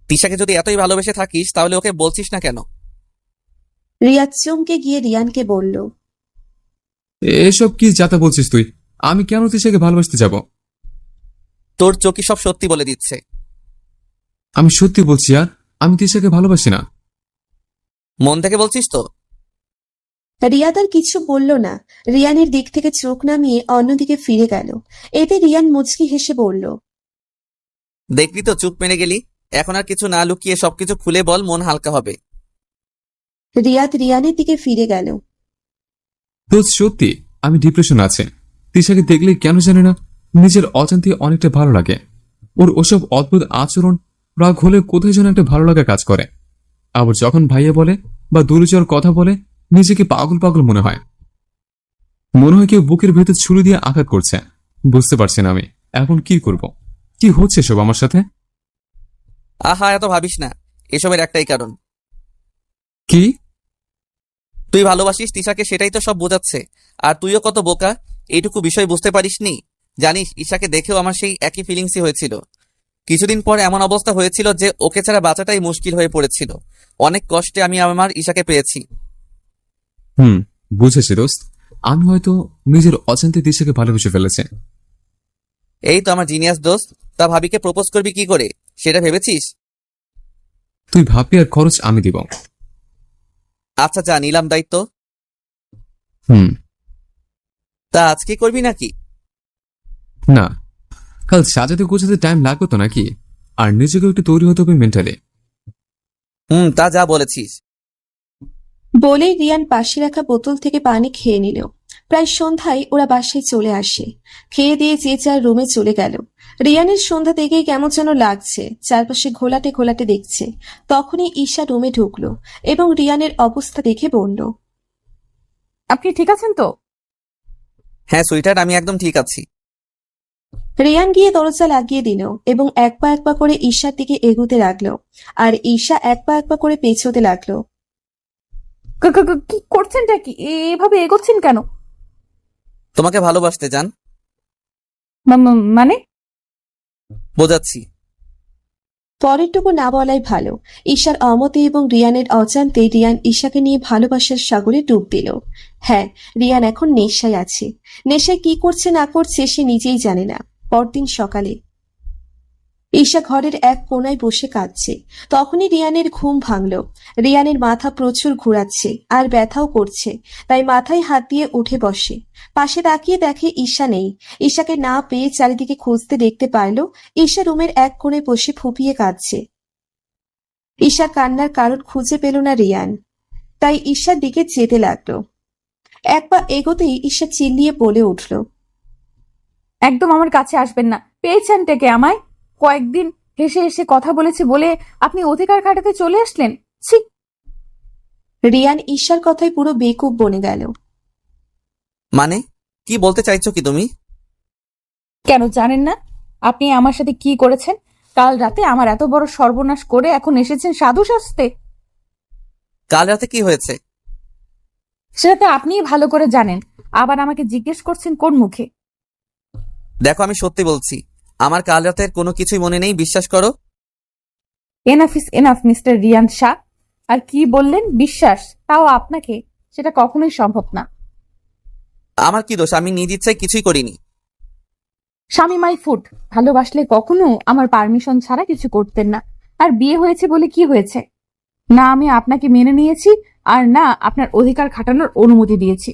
তিশাকে যদি এতই ভালোবেসে থাকিস তাহলে ওকে বলছিস না কেন? রিয়াদ চমকে গিয়ে রিয়ানকে বলল, এসব কি যাতা বলছিস তুই? আমি কেন তিশাকে ভালোবাসতে যাব? তোর চোখই সব সত্যি বলে দিচ্ছে। আমি সত্যি বলছি, আর আমি তিশাকে ভালোবাসি না। মন থেকে বলছিস তো? রিয়াদ আর কিছু বলল না। রিয়ানের দিক থেকে চোখ নামিয়ে অন্যদিকে ফিরে গেল। এতে রিয়ান মুচকি হেসে বলল, দেখলি তো, চুপ মেরে গেলি। এখন আর কিছু না লুকিয়ে সবকিছু খুলে বল, মন হালকা হবে। রিয়াদ রিয়ানের দিকে ফিরে গেল। তো সত্যি আমি ডিপ্রেশন আছে। তিশাকে দেখলে কেন জানি না নিজের অজান্তে অনেকটা ভালো লাগে। ওর ওসব অদ্ভুত আচরণ, রাগ হলে কোথায় যেন একটা ভালো লাগা কাজ করে। আবার যখন ভাইয়া বলে বা দূরে কথা বলে নিজেকে পাগল পাগল মনে হয়। মনে হয় কেউ বুকের ভেতর ছুরি দিয়ে আঘাত করছে। বুঝতে পারছি না আমি এখন কি করব। কি হচ্ছে সব আমার সাথে? আহা, এত ভাবিস না, এসবের একটাই কারণ। কি? তুই ভালোবাসিস তিশাকে, সেটাই তো সব বোঝাচ্ছে। আর তুইও কত বোকা, এইটুকু বিষয় বুঝতে পারিসনি। জানিস, ঈশাকে দেখেও আমার সেই একই ফিলিংসই হয়েছিল। কিছুদিন পর এমন অবস্থা হয়েছিল যে ওকে ছাড়া বাঁচাটাই মুশকিল হয়ে পড়েছিল। অনেক কষ্টে আমি আমার ঈশাকে পেয়েছি। বুঝেছি দোস্ত। আমি হয়তো নিজের অজান্তে তিশাকে ভালোবেসে ফেলেছে। এই তো আমার জিনিয়াস দোস্ত। তা ভাবিকে প্রপোজ করবি কি করে, সেটা ভেবেছিস? তুই ভাববি আর খরচ আমি দিব। আচ্ছা যা, নিলাম দায়িত্ব। হুম। তা আজকে করবি নাকি? না, কাল সাজাতে গোছাতে টাইম লাগবে তো নাকি? আর নিজেকেও একটু তৈরি হতে হবে মেন্টালি। তা যা বলেছিস। বলেই রিয়ান পাশে রাখা বোতল থেকে পানি খেয়ে নিল। প্রায় সন্ধ্যায় ওরা বাসায় চলে আসে। খেয়ে দিয়ে যে যার রুমে চলে গেল। রিয়ানের সন্ধ্যা থেকেই কেমন যেন লাগছে, চারপাশে ঘোলাটে ঘোলাটে দেখছে। তখনই ঈশা রুমে ঢুকলো এবং রিয়ানের অবস্থা দেখে বলল, আপনি ঠিক আছেন তো? হ্যাঁ সুইটার, আমি একদম ঠিক আছি। রিয়ান গিয়ে দরজা লাগিয়ে দিল এবং এক পা এক পা করে ঈশার দিকে এগোতে লাগলো আর ঈশা এক পা এক পা করে পেছোতে লাগলো। কি করছেনটা কি? এভাবে এগোচ্ছেন কেন? তোমাকে ভালোবাসতে জান। মানে? বোঝাচ্ছি। পরেরটুকু না বলাই ভালো। ঈশার অমতে এবং রিয়ানের অজান্তে রিয়ান ঈশাকে নিয়ে ভালোবাসার সাগরে ডুব দিল। হ্যাঁ, রিয়ান এখন নেশায় আছে। নেশায় কি করছে না করছে সে নিজেই জানে না। পরদিন সকালে ঈশা ঘরের এক কোনায় বসে কাঁদছে। তখনই রিয়ানের ঘুম ভাঙল। রিয়ানের মাথা প্রচুর ঘুরাচ্ছে আর ব্যথাও করছে, তাই মাথায় হাত দিয়ে উঠে বসে। পাশে তাকিয়ে দেখে ঈশা নেই। ঈশাকে না পেয়ে চারিদিকে খুঁজতে দেখতে পারল ঈশা রুমের এক কোণে বসে ফুপিয়ে কাঁদছে। ঈশার কান্নার কারণ খুঁজে পেল না রিয়ান, তাই ঈশার দিকে যেতে লাগলো। এক পা এগোতেই ঈশা চিল্লিয়ে বলে উঠল, একদম আমার কাছে আসবেন না। পেয়েছেন টেকে আমায়? কয়েকদিন হেসে হেসে কথা বলেছে বলে আপনি অধিকার খাটাতে চলে আসলেন। ছি! রিয়ান ঈশার কথায় পুরো বেকুব বনে গেল। মানে কি বলতে চাইছো কি তুমি? কেন জানেন না আপনি আমার সাথে কি করেছেন? কাল রাতে আমার এত বড় সর্বনাশ করে এখন এসেছেন সাধু সাজতে। কাল রাতে কি হয়েছে? সেটা তো আপনিই ভালো করে জানেন, আবার আমাকে জিজ্ঞেস করছেন কোন মুখে? দেখো, আমি সত্যি বলছি, আমার কাল রাতের কোনো কিছুই মনে নেই, বিশ্বাস করো। Enough is enough mister Riyan Shah. আর কি বললেন বিশ্বাস, তাও আপনাকে? সেটা কখনোই সম্ভব না। আমার কি দোষ? আমি নিজ ইচ্ছায় কিছুই করিনি। স্বামী মাই ফুড, ভালোবাসলে কখনো আমার পারমিশন ছাড়া কিছু করতেন না। আর বিয়ে হয়েছে বলে কি হয়েছে? না আমি আপনাকে মেনে নিয়েছি, আর না আপনার অধিকার খাটানোর অনুমতি দিয়েছি।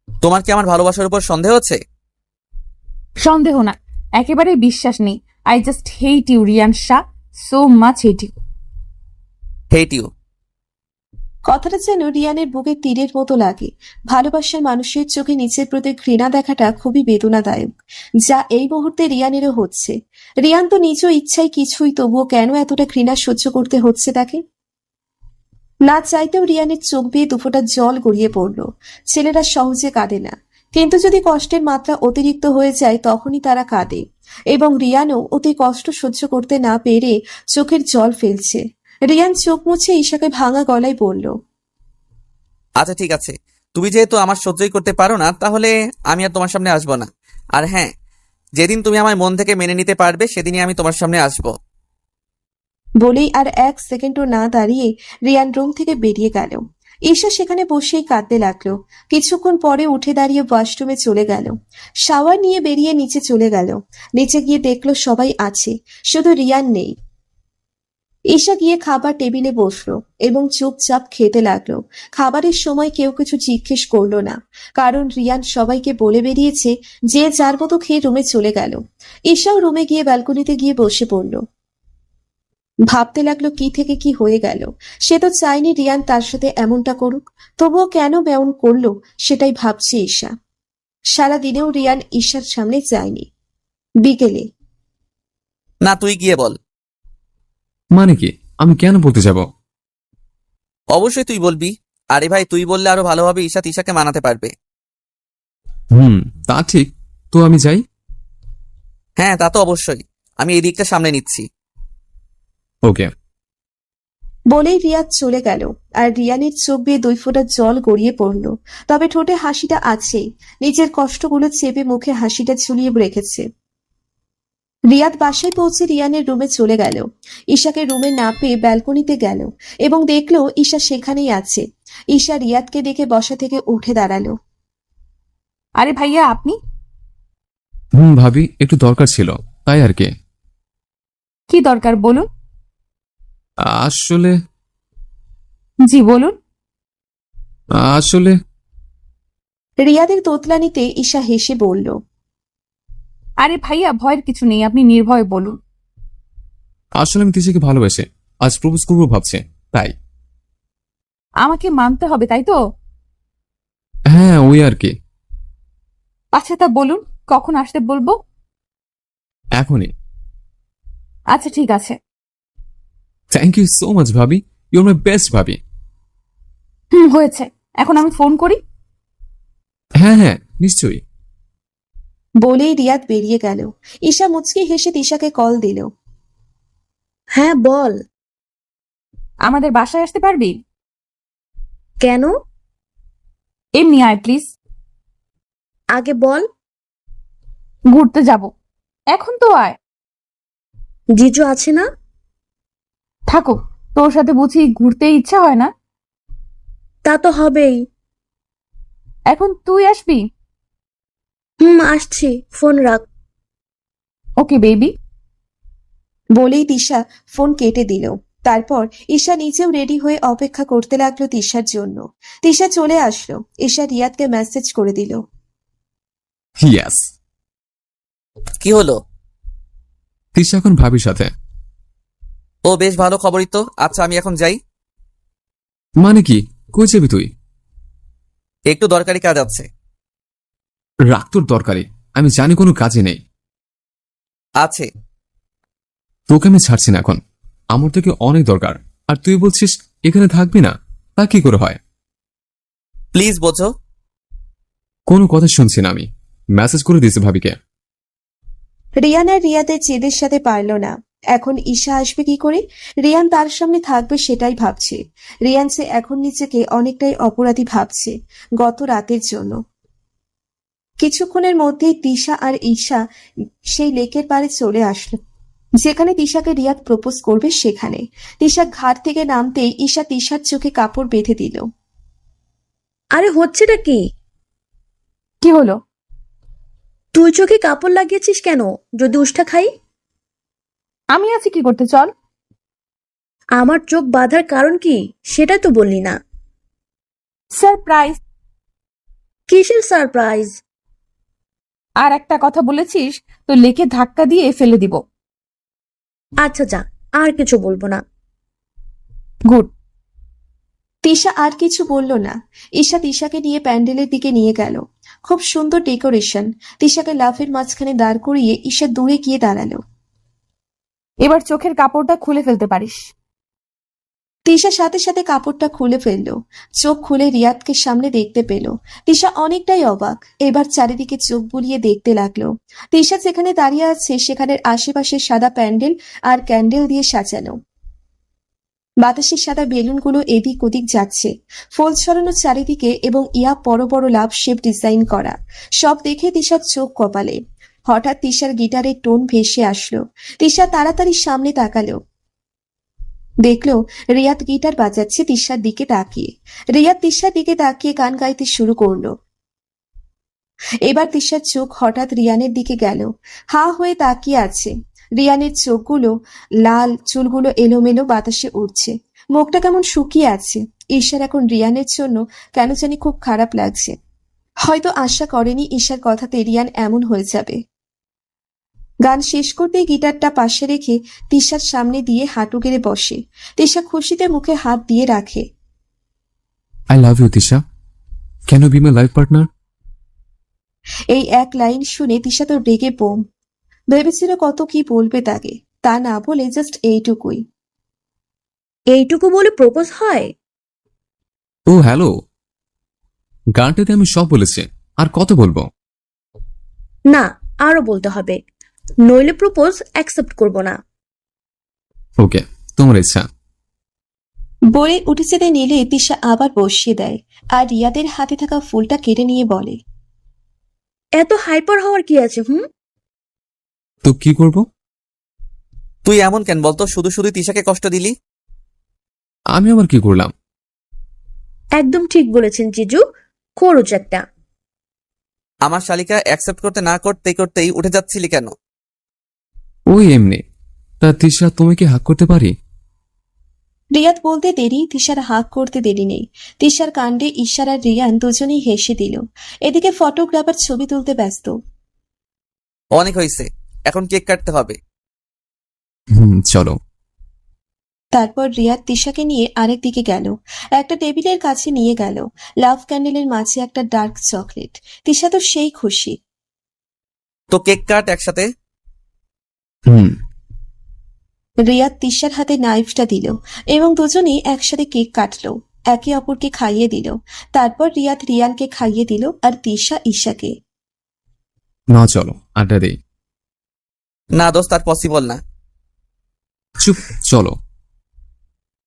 তোমার কি আমার ভালোবাসার উপর সন্দেহ হচ্ছে? সন্দেহ না, একেবারে বিশ্বাস নেই। I just hate you Riyan Shah, so much hate you. Hate you. কথাটা যেন রিয়ানের বুকে তীরের মতো লাগে। ভালোবাসার মানুষের চোখে নিজের প্রতি ঘৃণা দেখাটা খুবই বেদনাদায়ক, যা এই মুহূর্তে রিয়ানেরও হচ্ছে। রিয়ান তো নিজ ইচ্ছায় কিছুই, তবুও কেন এতটা ঘৃণা সহ্য করতে হচ্ছে তাকে? না চাইতেও রিয়ানের চোখ বেয়ে দুফোঁটা জল গড়িয়ে পড়ল। ছেলেরা সহজে কাঁদে না, কিন্তু যদি কষ্টের মাত্রা অতিরিক্ত হয়ে যায় তখনই তারা কাঁদে। এবং রিয়ানও অতি কষ্ট সহ্য করতে না পেরে চোখের জল ফেলছে। রিয়ান চোখ মুছে ঈশাকে ভাঙা গলায় বলল, আচ্ছা ঠিক আছে, তুমি যেহেতু আমার সহ্যই করতে পারো না, তাহলে আমি আর তোমার সামনে আসবো না। আর হ্যাঁ, যেদিন তুমি আমার মন থেকে মেনে নিতে পারবে সেদিনই আমি তোমার সামনে আসবো। বলেই আর এক সেকেন্ডও না দাঁড়িয়ে রিয়ান রুম থেকে বেরিয়ে গেল। ঈশা সেখানে বসেই কাঁদতে লাগলো। কিছুক্ষণ পরে উঠে দাঁড়িয়ে ওয়াশরুমে চলে গেল। শাওয়ার নিয়ে বেরিয়ে নিচে চলে গেল। নিচে গিয়ে দেখলো সবাই আছে, শুধু রিয়ান নেই। ঈশা গিয়ে খাবার টেবিলে বসলো এবং চুপচাপ খেতে লাগলো। খাবারের সময় কেউ কিছু জিজ্ঞেস করলো না, কারণ রিয়ান সবাইকে বলে বেরিয়েছে যে যার মতো খেয়ে রুমে চলে গেল। ঈশাও রুমে গিয়ে ব্যালকনিতে গিয়ে বসে পড়ল। ভাবতে লাগলো কি থেকে কি হয়ে গেল। সে তো চায়নি রিয়ান তার সাথে এমনটা করুক, তবুও কেন এমন করলো সেটাই ভাবছে ঈশা। সারাদিনেও রিয়ান ঈশার সামনে যায়নি। বিকেলে না, তুই গিয়ে বল। মানে কি? আমি কেন বলতে যাব? অবশ্যই তুই বলবি। আরে ভাই, তুই বললে আরো ভালোভাবে ঈশা তিশাকে মানাতে পারবে। তা ঠিক। তো আমি যাই? হ্যাঁ, তা তো অবশ্যই। আমি এই দিকটা সামনে নিচ্ছি। ওকে। বলেই রিয়াদ চলে গেল। আর রিয়ানের চোখ বেয়ে দুই ফোঁটা জল গড়িয়ে পড়ল। তবে ঠোঁটে হাসিটা আছেই। নিজের কষ্টগুলো চেপে মুখে হাসিটা ঝুলিয়ে রেখেছে। রিয়াদ বাসায় পৌঁছে রিয়ানের রুমে চলে গেল। ঈশাকে রুমে না পেয়ে ব্যালকনিতে গেল এবং দেখলো ঈশা সেখানেই আছে। ঈশা রিয়াদকে দেখে বসা থেকে উঠে দাঁড়ালো। আরে ভাইয়া আপনি? ভাবি, একটু দরকার ছিল, তাই আর কি। কি দরকার বলুন। আসলে জি বলুন। আসলে রিয়াদের তোতলানিতে ঈশা হেসে বলল, আরে ভাইয়া ভয়ের কিছু নেই, আপনি নির্ভয়ে বলুন। আসলে আমি তিশাকে ভালোবেসে আজ প্রপোজ করবো ভাবছে, তাই। আমাকে মানতে হবে তাই তো? হ্যাঁ, ওই আর কি। আচ্ছা তা বলুন, কখন আসতে বলবো? এখনই। আচ্ছা ঠিক আছে। থ্যাংক ইউ সো মাচ ভাবি, ইউর মাই বেস্ট ভাবি। হয়েছে, এখন আমি ফোন করি। হ্যাঁ হ্যাঁ, নিশ্চয়ই। বলেই রিয়াদ বেরিয়ে গেল। ঈশা মুচকি হেসে তিশাকে কল দিল। হ্যাঁ বল। আমাদের বাসায় আসতে পারবি? কেন? এমনি আয় প্লিজ। আগে বল। ঘুরতে যাব। এখন তো আয়। জিজু আছে না? থাকো, তোর সাথে বুঝি ঘুরতে ইচ্ছা হয় না? তা তো হবেই। এখন তুই আসবি? আসছি, ফোন রাখ। Okay baby. বলেই তিশা ফোন কেটে দিল। তারপর ঈশা নিজেও রেডি হয়ে অপেক্ষা করতে লাগলো তিশার জন্য। তিশা চলে আসলো। ঈশা রিয়াদকে মেসেজ করে দিল। ইয়াস। কি হলো? তিশা এখন ভাবির সাথে। ও বেশ ভালো খবরই তো। আচ্ছা, আমি এখন যাই। মানে কি? কই যাবি তুই? একটু দরকারি কাজ আছে। রাখ তোর দরকারি, আমি জানি কোনো কাজে নেই। আছে। তোকে আমি ছাড়ছি না এখন, আমার থেকে অনেক দরকার। আর তুই বলছিস এখানে থাকবি না, তা কি করে হয়? প্লিজ বোঝো। কোনো কথা শুনছি না আমি। মেসেজ করে দিয়েছি ভাবিকে। রিয়ান আর রিয়াদের জেদের সাথে পারল না। এখন ঈশা আসবে কি করে? রিয়ান তার সামনে থাকবে সেটাই ভাবছে। রিয়ান সে এখন নিজেকে অনেকটাই অপরাধী ভাবছে গত রাতের জন্য। কিছুক্ষণের মধ্যেই তিশা আর ঈশা সেই লেকের পাড়ে চলে আসলো, যেখানে তিশাকে রিয়াদ প্রপোজ করবে সেখানে। তিশা ঘাট থেকে নামতেই ঈশা তিশার চোখে কাপড় বেঁধে দিল। আরে হচ্ছেটা কি? কি হলো? তুই চোখে কাপড় লাগিয়েছিস কেন? যদি উষ্টা খাই? আমি আছি কি করতে, চল। আমার চোখ বাঁধার কারণ কি সেটা তো বললি না। সারপ্রাইজ। কিসের সারপ্রাইজ? আর একটা কথা বলেছিস তো লেকে ধাক্কা দিয়ে ফেলে দিব। আচ্ছা যা, আর কিছু বলবো না। গুড। তিশা আর কিছু বলল না। ঈশা তিশাকে নিয়ে প্যান্ডেলের দিকে নিয়ে গেল। খুব সুন্দর ডেকোরেশন। তিশাকে লাফের মাঝখানে দাঁড় করিয়ে ঈশা দূরে গিয়ে দাঁড়ালো। এবার চোখের কাপড়টা খুলে ফেলতে পারিস। তিশা সাথে সাথে কাপড়টা খুলে ফেলল। চোখ খুলে রিয়াদকে সামনে দেখতে পেল। তিশা অনেকটাই অবাক। এবার চারিদিকে চোখ বুলিয়ে দেখতে লাগলো। তিশা যেখানে দাঁড়িয়ে আছে সেখানের আশেপাশে সাদা প্যান্ডেল আর ক্যান্ডেল দিয়ে সাজানো। বাতাসে সাদা বেলুনগুলো এদিক ওদিক যাচ্ছে, ফুল ছড়ানো চারিদিকে এবং ইয়া বড় বড় লাভ শেপ ডিজাইন করা। সব দেখে তিশার চোখ কপালে। হঠাৎ তিশার গিটারের টোন ভেসে আসলো। তিশা তাড়াতাড়ি সামনে তাকালো, দেখলো রিয়াদ গিটার বাজাচ্ছে তিশার দিকে তাকিয়ে। রিয়াদ তিশার দিকে তাকিয়ে গান গাইতে শুরু করলো। এবার তিশার চোখ হঠাৎ রিয়ানের দিকে গেল। হা হয়ে তাকিয়ে আছে। রিয়ানের চোখগুলো লাল, চুলগুলো এলোমেলো বাতাসে উড়ছে, মুখটা কেমন শুকিয়ে আছে। ঈশার এখন রিয়ানের জন্য কেন জানি খুব খারাপ লাগছে। হয়তো আশা করেনি ঈশার কথাতে রিয়ান এমন হয়ে যাবে। গান শেষ করতেই গিটারটা পাশে রেখে তিশার সামনে দিয়ে হাঁটু গেড়ে বসে। তিশা খুশিতে মুখে হাত দিয়ে রাখে। I love you Tisha, can you be my life partner? এই এক লাইন শুনে তিশা তো রেগে বোম। ভেবেছিল কত কি বলবে তাকে, তা না বলে জাস্ট এইটুকুই। এইটুকু বলে প্রপোজ হয়? ও হ্যালো, গানটাতে আমি সব বলেছি, আর কত বলবো? না, আরো বলতে হবে, নইলে প্রপোজ অ্যাকসেপ্ট করব না। ওকে, তোমার ইচ্ছা। বলে উঠে যেতে নিলে তিশা আবার বসিয়ে দেয় আর রিয়াদের হাতে থাকা ফুলটা কেড়ে নিয়ে বলে, এত হাইপার হওয়ার কি আছে? তো কি করব? তুই এমন কেন বলতো? শুধু শুধু তিশাকে কষ্ট দিলি। আমি আবার কি করলাম? একদম ঠিক বলেছেন জিজু, খরচ একটা। আমার শালিকা অ্যাকসেপ্ট করতে না করতেই উঠে যাচ্ছিলি কেন? ওই এমনি। তা তিশা, তুমি কি হাক করতে পারি? রিয়াদ বলতে দেরি, তিশার হাঁক করতে দেরি নেই। তিশার কাণ্ডে ঈশার আর রিয়ান দুজনেই হেসে দিল। এদিকে ফটোগ্রাফার ছবি তুলতে ব্যস্ত। অনেক হয়েছে, এখন কেক কাটতে হবে। চলো। তারপর রিয়াদ তিশাকে নিয়ে আরেক দিকে গেল। একটা টেবিলের কাছে নিয়ে গেল। লাভ ক্যান্ডেলের মাঝে একটা ডার্ক চকলেট। তিশা তো সেই খুশি। তো কেক কাট একসাথে। রিয়াদ তিশার হাতে নাইফটা দিল এবং দুজনেই একসাথে কেক কাটলো, একে অপরকে খাইয়ে দিল। তারপর রিয়াদ রিয়ানকে খাইয়ে দিল আর তিশা ঈশাকে। না চলো আড্ডা দেই। না দোস্ত, আর পসিবল না। চুপ, চলো।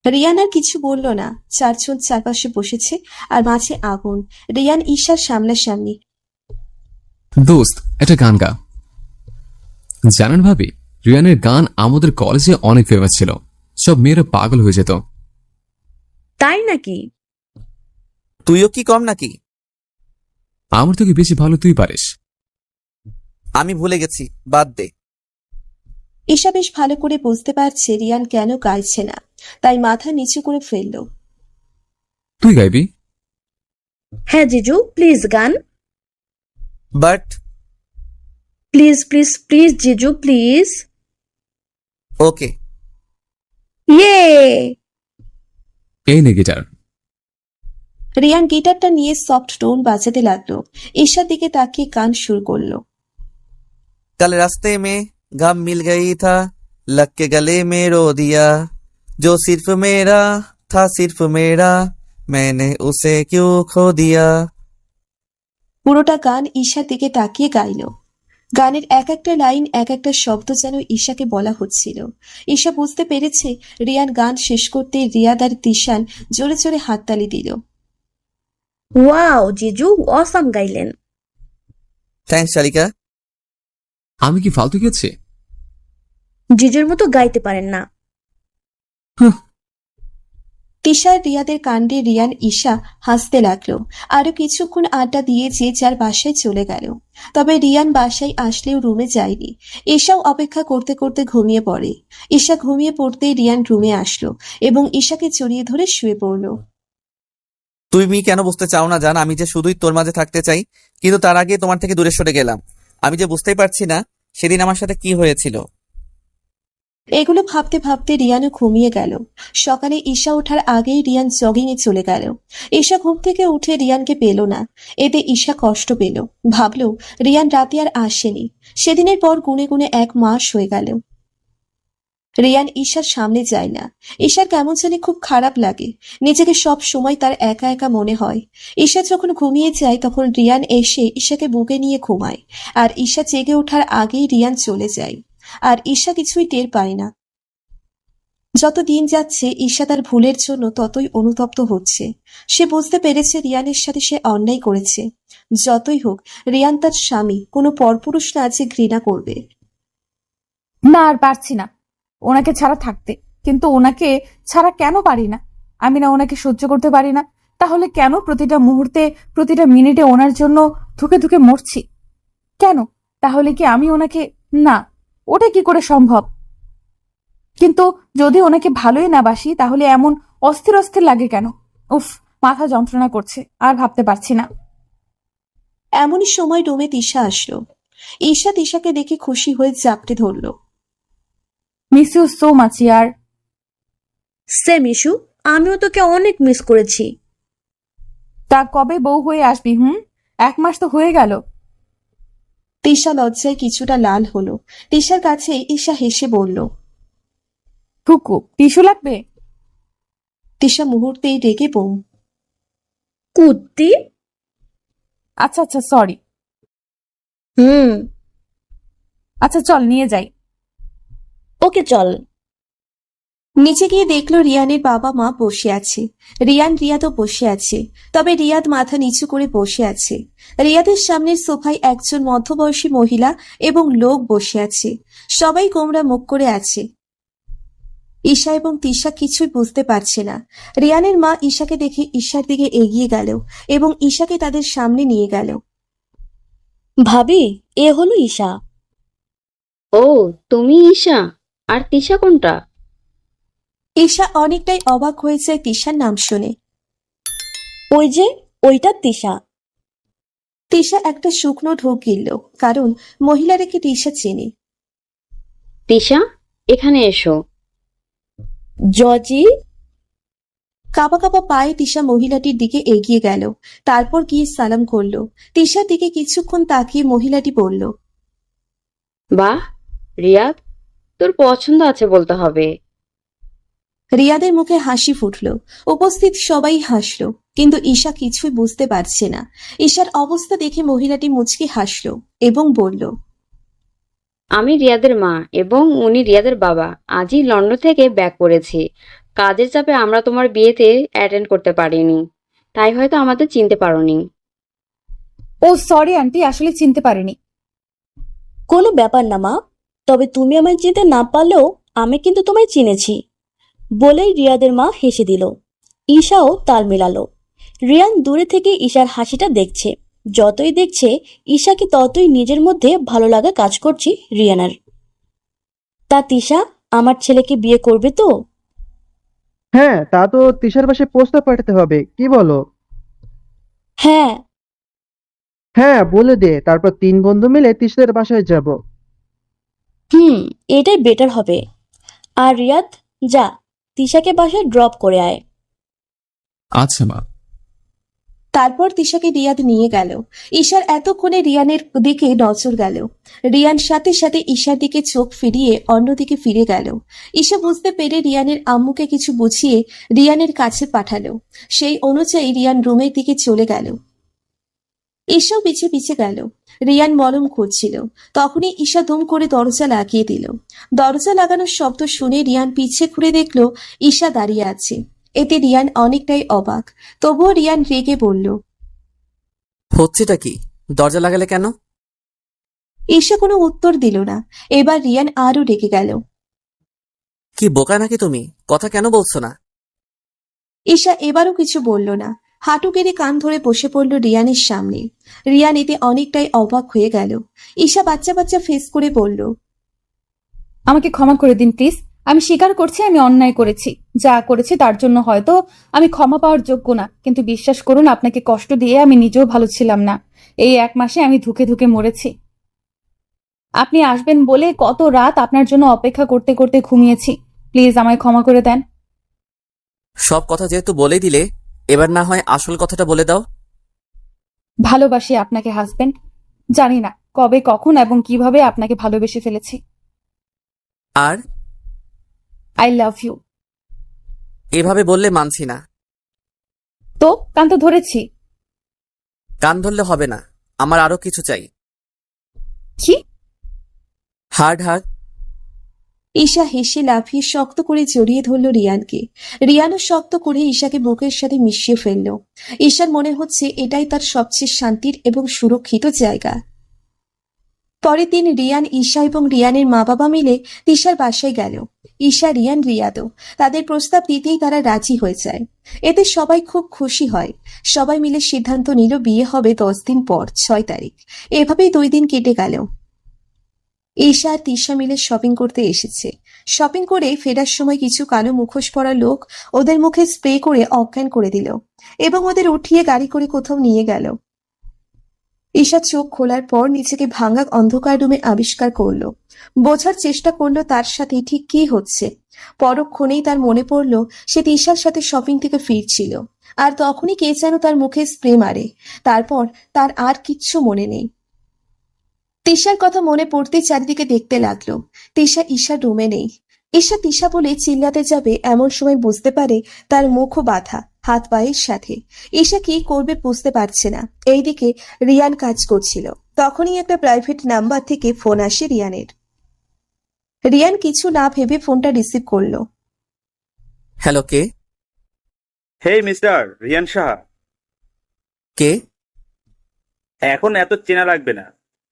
রিয়ান আর কিছু বলল না। চারজন চারপাশে বসেছে আর মাঝে আগুন। রিয়ান ঈশার সামনাসামনি। দোস্ত, একটা গান গা। জানেন ভাবি, রিয়ানের গান আমাদের কলেজে অনেক ফেমাস ছিল, সব মেয়েরা পাগল হয়ে যেত। তাই নাকি? তুইও কি কম নাকি? আমার থেকে বেশি ভালো তুই পারিস। আমি ভুলে গেছি, বাদ দে। ঈশা বেশ ভালো করে বুঝতে পারছে রিয়ান কেন গাইছে না, তাই মাথা নিচু করে ফেলল। তুই গাইবি? হ্যাঁ জিজু, প্লিজ গান। বাট প্লিজ প্লিজ প্লিজ জিজু, প্লিজ। ওকে। ইয়ে! এই নে গিটার। রিয়ান গিটারটা নিয়ে সফট টোন বাজাতে লাগলো। ঈশার দিকে তাকিয়ে গান শুরু করলো। कल रास्ते में गम मिल गई था, लग के गले में रो दिया, जो सिर्फ मेरा था सिर्फ मेरा, मैंने उसे क्यों खो दिया। পুরোটা গান ঈশার দিকে তাকিয়ে গাইল। গানের এক একটা লাইন এক একটা শব্দ যেন ঈশাকে বলা হচ্ছিল। ঈশা বুঝতে পেরেছে রিয়ান গান শেষ করতেই রিয়াদ আর তিশান জোরে জোরে হাততালি দিল। ওয়াও জিজু, অসাম গাইলেন। থ্যাঙ্কস শালিকা। আমি কি ফালতু গেছি? জিজুর মতো গাইতে পারেন না। তিশা আর রিয়াদের কাণ্ডে রিয়ান ঈশা হাসতে লাগলো। আরো কিছুক্ষণ আড্ডা দিয়ে যে যার বাসায় চলে গেল। তবে রিয়ান বাসায় আসলেও রুমে যায়নি। ঈশাও অপেক্ষা করতে করতে ঘুমিয়ে পড়ে। ঈশা ঘুমিয়ে পড়তেই রিয়ান রুমে আসলো এবং ঈশাকে জড়িয়ে ধরে শুয়ে পড়ল। তুমি কেন বুঝতে চাও না জান, আমি যে শুধুই তোর মাঝে থাকতে চাই, কিন্তু তার আগে তোমার থেকে দূরে সরে গেলাম। আমি যে বুঝতেই পারছি না সেদিন আমার সাথে কি হয়েছিল। এগুলো ভাবতে ভাবতে রিয়ানও ঘুমিয়ে গেল। সকালে ঈশা ওঠার আগেই রিয়ান জগিং এ চলে গেল। ঈশা ঘুম থেকে উঠে রিয়ানকে পেল না। এতে ঈশা কষ্ট পেল। ভাবল রিয়ান রাতে আর আসেনি। সেদিনের পর গুনে গুনে 1 মাস হয়ে গেল। রিয়ান ঈশার সামনে যায় না। ঈশার কেমন জানি খুব খারাপ লাগে। নিজেকে সব সময় তার একা একা মনে হয়। ঈশা যখন ঘুমিয়ে যায় তখন রিয়ান এসে ঈশাকে বুকে নিয়ে ঘুমায়। আর ঈশা জেগে ওঠার আগেই রিয়ান চলে যায়। আর ঈশা কিছুই টের পায় না। যত দিন যাচ্ছে ঈশা তার ভুলের জন্য ততই অনুতপ্ত হচ্ছে। সে বুঝতে পেরেছে রিয়ানের সাথে সে অন্যায় করেছে। যতই হোক রিয়ান তার স্বামী, কোনো পরপুরুষ না যে ঘৃণা করবে। না আর পারছি না ওনাকে ছাড়া থাকতে, কিন্তু ওনাকে ছাড়া কেন পারি না? আমি না ওনাকে সহ্য করতে পারি না, তাহলে কেন প্রতিটা মুহূর্তে প্রতিটা মিনিটে ওনার জন্য ধুকে ধুকে মরছি কেন? তাহলে কি আমি ওনাকে, না ওটা কি করে সম্ভব? কিন্তু যদি ওনাকে ভালোই না বাসি তাহলে এমন অস্থির অস্থির লাগে কেন? উফ, মাথা যন্ত্রণা করছে, আর ভাবতে পারছি না। এমনই সময় রুমে তিশা আসলো। ঈশা তিশাকে দেখে খুশি হয়ে চাপটে ধরল। মিস ইউ সো মাচ ইয়ার। সেম ইস্যু, আমিও তোকে অনেক মিস করেছি। তা কবে বউ হয়ে আসবি? 1 মাস তো হয়ে গেল। তিশা লজ্জায় কিছুটা লাল হলো। তিশার কাছে ঈশা হেসে বলল। ঠুকু, টিস্যু লাগবে? তিশা মুহূর্তেই রেগে বোম। কুত্তি। আচ্ছা আচ্ছা, সরি। হুম। আচ্ছা চল নিয়ে যাই। ওকে চল। নিচে গিয়ে দেখলো রিয়ানের বাবা মা বসে আছে। রিয়াদও বসে আছে। তবে রিয়াদ মাথা নিচু করে বসে আছে। রিয়াদের সামনের সোফায় একজন মধ্যবয়সী মহিলা এবং লোক বসে আছে। সবাই গোমরা মুখ করে আছে। ঈশা এবং তিশা কিছুই বুঝতে পারছে না। রিয়ানের মা ঈশাকে দেখে ঈশার দিকে এগিয়ে গেল এবং ঈশাকে তাদের সামনে নিয়ে গেল। ভাবি, এ হলো ঈশা। ও, তুমি ঈশা? আর তিশা কোনটা? ঈশা অনেকটাই অবাক হয়ে যায় তিশার নাম শুনে। ওই যে, ওইটা তিশা। তিশা একটা শুকনো ঢোক গিলল, কারণ মহিলাটাকে তিশা চেনে। তিশা, এখানে এসো। জজি। কাঁপা কাঁপা পায়ে তিশা মহিলাটির দিকে এগিয়ে গেল। তারপর গিয়ে সালাম করলো। তিশার দিকে কিছুক্ষণ তাকিয়ে মহিলাটি বলল। বাহ রিয়াদ, তোর পছন্দ আছে বলতে হবে। রিয়াদের মুখে হাসি ফুটল। উপস্থিত সবাই হাসল, কিন্তু ঈশা কিছুই বুঝতে পারছে না। ঈশার অবস্থা দেখে মহিলাটি মুচকি হাসল এবং বলল। আমি রিয়াদের মা এবং উনি রিয়াদের বাবা। আজই লন্ডন থেকে ব্যাক করেছি। কাজের চাপে আমরা তোমার বিয়েতে অ্যাটেন্ড করতে পারিনি, তাই হয়তো আমাদের চিনতে পারোনি। ও সরি আন্টি, আসলে চিনতে পারিনি। কোনো ব্যাপার না মা, তবে তুমি আমায় চিনতে না পারলেও আমি কিন্তু তোমায় চিনেছি, বলেই রিয়াদের মা হেসে দিল। ঈশাও তাল মেলালো। রিয়ান দূরে থেকে ঈশার হাসিটা দেখছে। যতই দেখছে ঈশাকে ততই নিজের মধ্যে ভালো লাগা কাজ করছে রিয়ানার। তা তিশা, আমার ছেলেকে বিয়ে করবে তো? হ্যাঁ, তা তো তিশার বাসায় প্রস্তাব পাঠাতে হবে, কি বলো? হ্যাঁ। হ্যাঁ বলে দে, তারপর 3 বন্ধু মিলে তিশাদের বাসায় যাব। এটাই বেটার হবে। আর রিয়াদ, যা তিশাকে বাসায় ড্রপ করে আয়। আচ্ছা মা। তারপর তিশাকে রিয়াদ নিয়ে গেল। ঈশার এতক্ষণে রিয়ানের দিকে নজর গেল। রিয়ান সাথে সাথে ঈশার দিকে চোখ ফিরিয়ে অন্যদিকে ফিরে গেল। ঈশা বুঝতে পেরে রিয়ানের আম্মুকে কিছু বুঝিয়ে রিয়ানের কাছে পাঠালো। সেই অনুযায়ী রিয়ান রুমের দিকে চলে গেল। ঈশাও পিছে পিছে গেল। রিয়ান মলম খুঁজছিল, তখনই ঈশা দুম করে দরজা লাগিয়ে দিল। দরজা লাগানোর শব্দ শুনে রিয়ান পিছে ঘুরে দেখলো ঈশা দাঁড়িয়ে আছে। এতে রিয়ান অনেকটাই অবাক, তবুও রিয়ান রেগে বলল। হচ্ছেটা কি? দরজা লাগালে কেন? ঈশা কোনো উত্তর দিল না। এবার রিয়ান আরো রেগে গেল। কি বোকা নাকি তুমি? কথা কেন বলছো না? ঈশা এবারও কিছু বলল না, হাঁটু গেড়ে কান ধরে বসে পড়ল রিয়ানের সামনে। রিয়ান এতে অনেকটাই অবাক হয়ে গেল। ঈশা বাচ্চা বাচ্চা ফেস করে বলল। আমাকে ক্ষমা করে দিন প্লিজ। আমি স্বীকার করছি আমি অন্যায় করেছি। যা করেছি তার জন্য হয়তো আমি ক্ষমা পাওয়ার যোগ্য না, কিন্তু বিশ্বাস করুন আপনাকে কষ্ট দিয়ে আমি নিজেও ভালো ছিলাম না। এই 1 মাসে আমি ধুকে ধুকে মরেছি। আপনি আসবেন বলে কত রাত আপনার জন্য অপেক্ষা করতে করতে ঘুমিয়েছি। প্লিজ আমায় ক্ষমা করে দেন। সব কথা যেহেতু বলে দিলে, এবার না হয় আসল কথাটা বলে দাও। ভালোবাসি আপনাকে হাজবেন্ড। জানি না কবে কখন এবং কিভাবে আপনাকে ভালোবেসে ফেলেছি। আর আই লাভ ইউ। এভাবে বললে মানছি না। তো কান তো ধরেছি। কান ধরলে হবে না, আমার আরো কিছু চাই। কি? Hard hard. ঈশা হেসে লাফিয়ে শক্ত করে জড়িয়ে ধরল রিয়ানকে। রিয়ানও শক্ত করে ঈশাকে বুকের সাথে মিশিয়ে ফেলল। ঈশার মনে হচ্ছে এটাই তার সবচেয়ে শান্তির এবং সুরক্ষিত জায়গা। পরের দিন রিয়ান, ঈশা এবং রিয়ানের মা বাবা মিলে তিশার বাসায় গেল। ঈশা, রিয়ান, রিয়াদও তাদের প্রস্তাব দিতেই তারা রাজি হয়ে যায়। এতে সবাই খুব খুশি হয়। সবাই মিলে সিদ্ধান্ত নিল বিয়ে হবে 10 দিন পর, 6 তারিখ। এভাবেই 2 দিন কেটে গেল। ঈশা আর তিশা মিলে শপিং করতে এসেছে। শপিং করে ফেরার সময় কিছু কালো মুখোশ পরা লোক ওদের মুখে স্প্রে করে অজ্ঞান করে দিল এবং ওদের উঠিয়ে গাড়ি করে কোথাও নিয়ে গেল। ঈশা চোখ খোলার পর নিজেকে ভাঙা অন্ধকার রুমে আবিষ্কার করলো। বোঝার চেষ্টা করলো তার সাথে ঠিক কি হচ্ছে। পরক্ষণেই তার মনে পড়লো সে তিশার সাথে শপিং থেকে ফিরছিল, আর তখনই কে যেন তার মুখে স্প্রে মারে। তারপর তার আর কিচ্ছু মনে নেই। তিশার কথা মনে পড়তেই চারিদিকে দেখতে লাগলো। তিশা ঈশার রুমে নেই। ঈশা তিশা বলে চিল্লাতে যাবে এমন সময় বুঝতে পারে তার মুখও বাঁধা, হাত পায়ের সাথে। ঈশা কি করবে বুঝতে পারছে না। এইদিকে রিয়ান কাজ করছিল। তখনই একটা প্রাইভেট নাম্বার থেকে ফোন আসে রিয়ানের। রিয়ান কিছু না ভেবে ফোনটা রিসিভ করলো। হ্যালো, কে? Hey mister Riyan Saha. কে? এখন এত চেনা লাগবে না,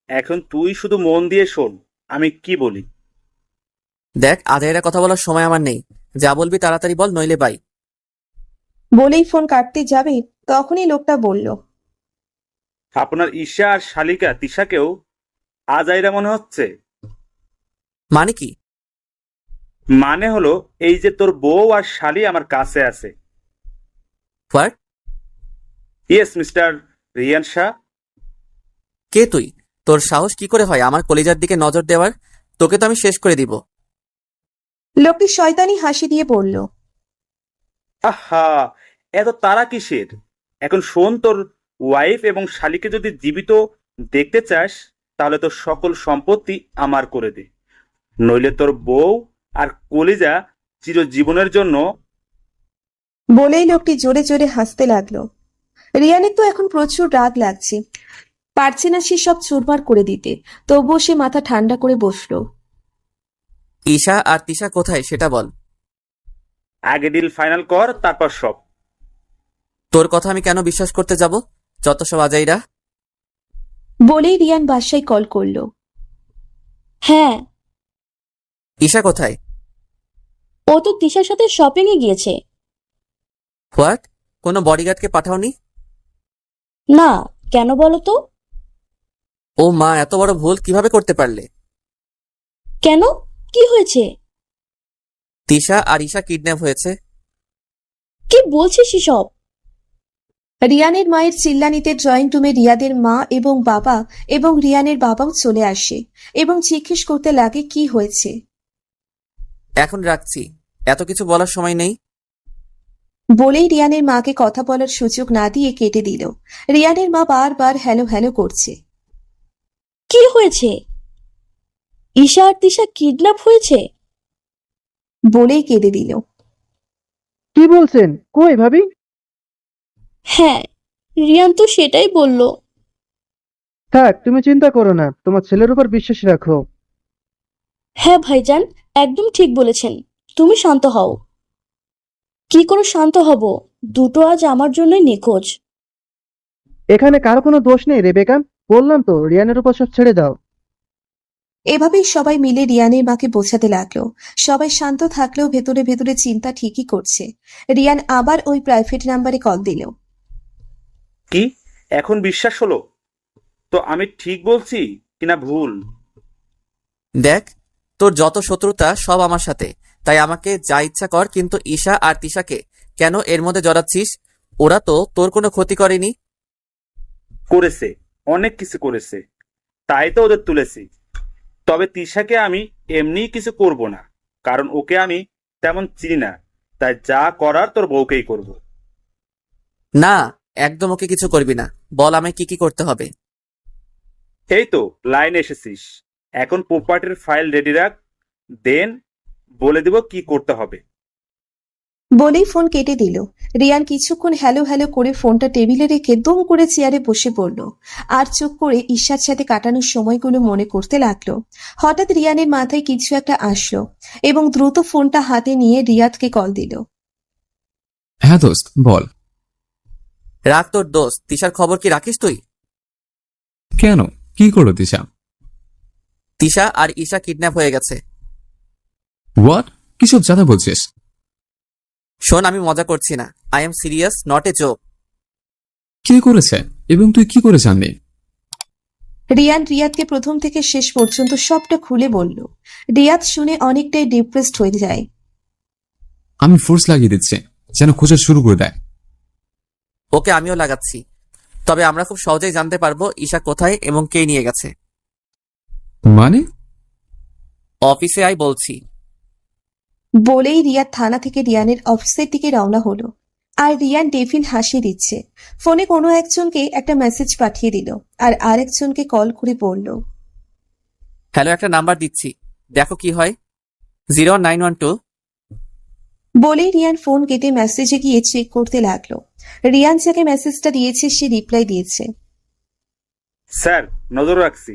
এখন তুই শুধু মন দিয়ে শোন আমি কি বলি। দেখ, আজাইরা কথা বলার সময় আমার নেই। যা বলবি তাড়াতাড়ি বল, নইলে বাই। বলেই ফোন কাটতে যাবে তখনই লোকটা বলল। আপনার ঈশা আর শালিকা তিশাকেও আজাইরা মনে হচ্ছে। মানে কি? মানে হলো এই যে তোর বউ আর শালি আমার কাছে আছে। What? Yes mister Riyan Shah. কে তুই? তোর সাহস কি করে হয় আমার কলিজার দিকে নজর দেওয়ার? তোকে তো আমি শেষ করে দিব। লোকটি শয়তানি হাসি দিয়ে বলল। আহা, এত তারা কিসের? এখন শোন, তোর ওয়াইফ এবং শালিকে যদি জীবিত দেখতে চাস তাহলে তোর সকল সম্পত্তি আমার করে দে, নইলে তোর বউ আর কলিজা চিরজীবনের জন্য। বলেই লোকটি জোরে জোরে হাসতে লাগলো। রিয়ানের তো এখন প্রচুর রাগ লাগছে, পারছে না সে সব চুরমার করে দিতে। তবুও সে মাথা ঠান্ডা করে বসলো। ঈশা আর তিশা কোথায় সেটা বল। আগে ডিল ফাইনাল কর, তারপর সব। তোর কথা আমি কেন বিশ্বাস করতে যাব? যত সব আজাইরা। বলেই রিয়ান বাসায় কল করলো। হ্যাঁ, ঈশা কোথায়? ও তো তিশার সাথে শপিং এ গিয়েছে। হোয়াট? কোনো বডিগার্ডকে পাঠাওনি? না, কেন বলো তো? ও মা, এত বড় ভুল কিভাবে করতে পারলে? কেন, কি হয়েছে? তিশা আর ঈশা কিডন্যাপ হয়েছে। কি বলছিস এসব? রিয়ানের মায়ের চিল্লানিতে ড্রয়িং রুমে রিয়াদের মা এবং বাবা এবং রিয়ানের বাবাও চলে আসে এবং জিজ্ঞেস করতে লাগে কি হয়েছে। এখন রাখছি, এত কিছু বলার সময় নেই। বলেই রিয়ানের মাকে কথা বলার সুযোগ না দিয়ে কেটে দিল। রিয়ানের মা বারবার হ্যালো হ্যালো করছে। কি হয়েছে? ঈশা আর তিশা কিডন্যাপ হয়েছে? বলেই কেঁদে দিল। কি বলছেন? কই ভাবি? হ্যাঁ, রিয়ান তো সেটাই বলল। থাক, তুমি চিন্তা করো না, তোমার ছেলের উপর বিশ্বাস রাখো। হ্যাঁ ভাইজান, একদম ঠিক বলেছেন। তুমি শান্ত হও। কি করে শান্ত হব? দুটো আজ আমার জন্যই নিখোঁজ। এখানে কারো কোনো দোষ নেই রেবেকা। বললাম তো, রিয়ানের উপর সব ছেড়ে দাও। এভাবেই সবাই মিলে রিয়ানের মাকে বোঝাতে লাগলো। সবাই শান্ত থাকলেও ভেতরে ভেতরে চিন্তা ঠিকই করছে। রিয়ান আবার ওই প্রাইভেট নাম্বারে কল দিল। কি এখন বিশ্বাস হলো? তো আমি ঠিক বলছি কিনা ভুল? দেখ, তোর যত শত্রুতা সব আমার সাথে, তাই আমাকে যা ইচ্ছা কর, কিন্তু ঈশা আর তিশাকে কেন এর মধ্যে জড়াচ্ছিস? ওরা তো তোর কোনো ক্ষতি করেনি। করেছে, অনেক কিছু করেছে, তাই তো ওদের তুলেছি। তবে তিশাকে আমি এমনিই কিছু করব না, কারণ ওকে আমি তেমন চিনি না। তাই যা করার তোর বউকেই করব। না, একদম ওকে কিছু করবি না। বল আমায় কি কি করতে হবে। এই তো লাইনে এসেছিস, এখন প্রপার্টির ফাইল রেডি রাখ, দেন বলে দিব কি করতে হবে। বলেই ফোন কেটে দিল। রিয়ান কিছুক্ষণ হ্যালো হ্যালো করে ফোনটা টেবিলে রেখে দুম করে চেয়ারে বসে পড়ল। আর চুপ করে ঈশার সাথে কাটানোর সময়গুলো মনে করতে লাগলো। হঠাৎ রিয়ানের মাথায় কিছু একটা আসলো এবং দ্রুত ফোনটা হাতে নিয়ে রিয়াদকে কল দিল। হ্যাঁ দোস্ত, বল। রাখ তোর দোস্ত, তিশার খবর কি রাখিস তুই? কেন, কি করলো তিশা? তিশা আর ঈশা কিডন্যাপ হয়ে গেছে। হোয়াট? কিসব জাদা বলছিস? শোন, আমি মজা করছি না। I am serious, not a joke. কে করেছে এবং তুই কি করে জানলি? রিয়ান রিয়াদকে প্রথম থেকে শেষ পর্যন্ত সবটা খুলে বলল। রিয়াদ শুনে অনেকটাই ডিপ্রেসড হয়ে যায়। আমি ফোর্স লাগিয়ে দিচ্ছি যেন খোঁজা শুরু করে দেয়। ওকে আমিও লাগাচ্ছি। তবে আমরা খুব সহজেই জানতে পারবো ঈশা কোথায় এবং কে নিয়ে গেছে। মানে? অফিসে আই বলছি। বলেই রিয়াদ থানা থেকে রিয়ানের অফিসের দিকে রওনা হলো। আর রিয়ান ডেভিন হাসি দিচ্ছে। ফোনে কোনো একজনকে একটা মেসেজ পাঠিয়ে দিল আর আরেকজনকে কল করে বলল। হ্যালো, একটা নাম্বার দিচ্ছি, দেখো কি হয়। 0912। বলেই রিয়ান ফোন কেটে মেসেজে গিয়ে চেক করতে লাগলো। রিয়ান যাকে মেসেজটা দিয়েছে সে রিপ্লাই দিয়েছে। স্যার, নজর রাখছি।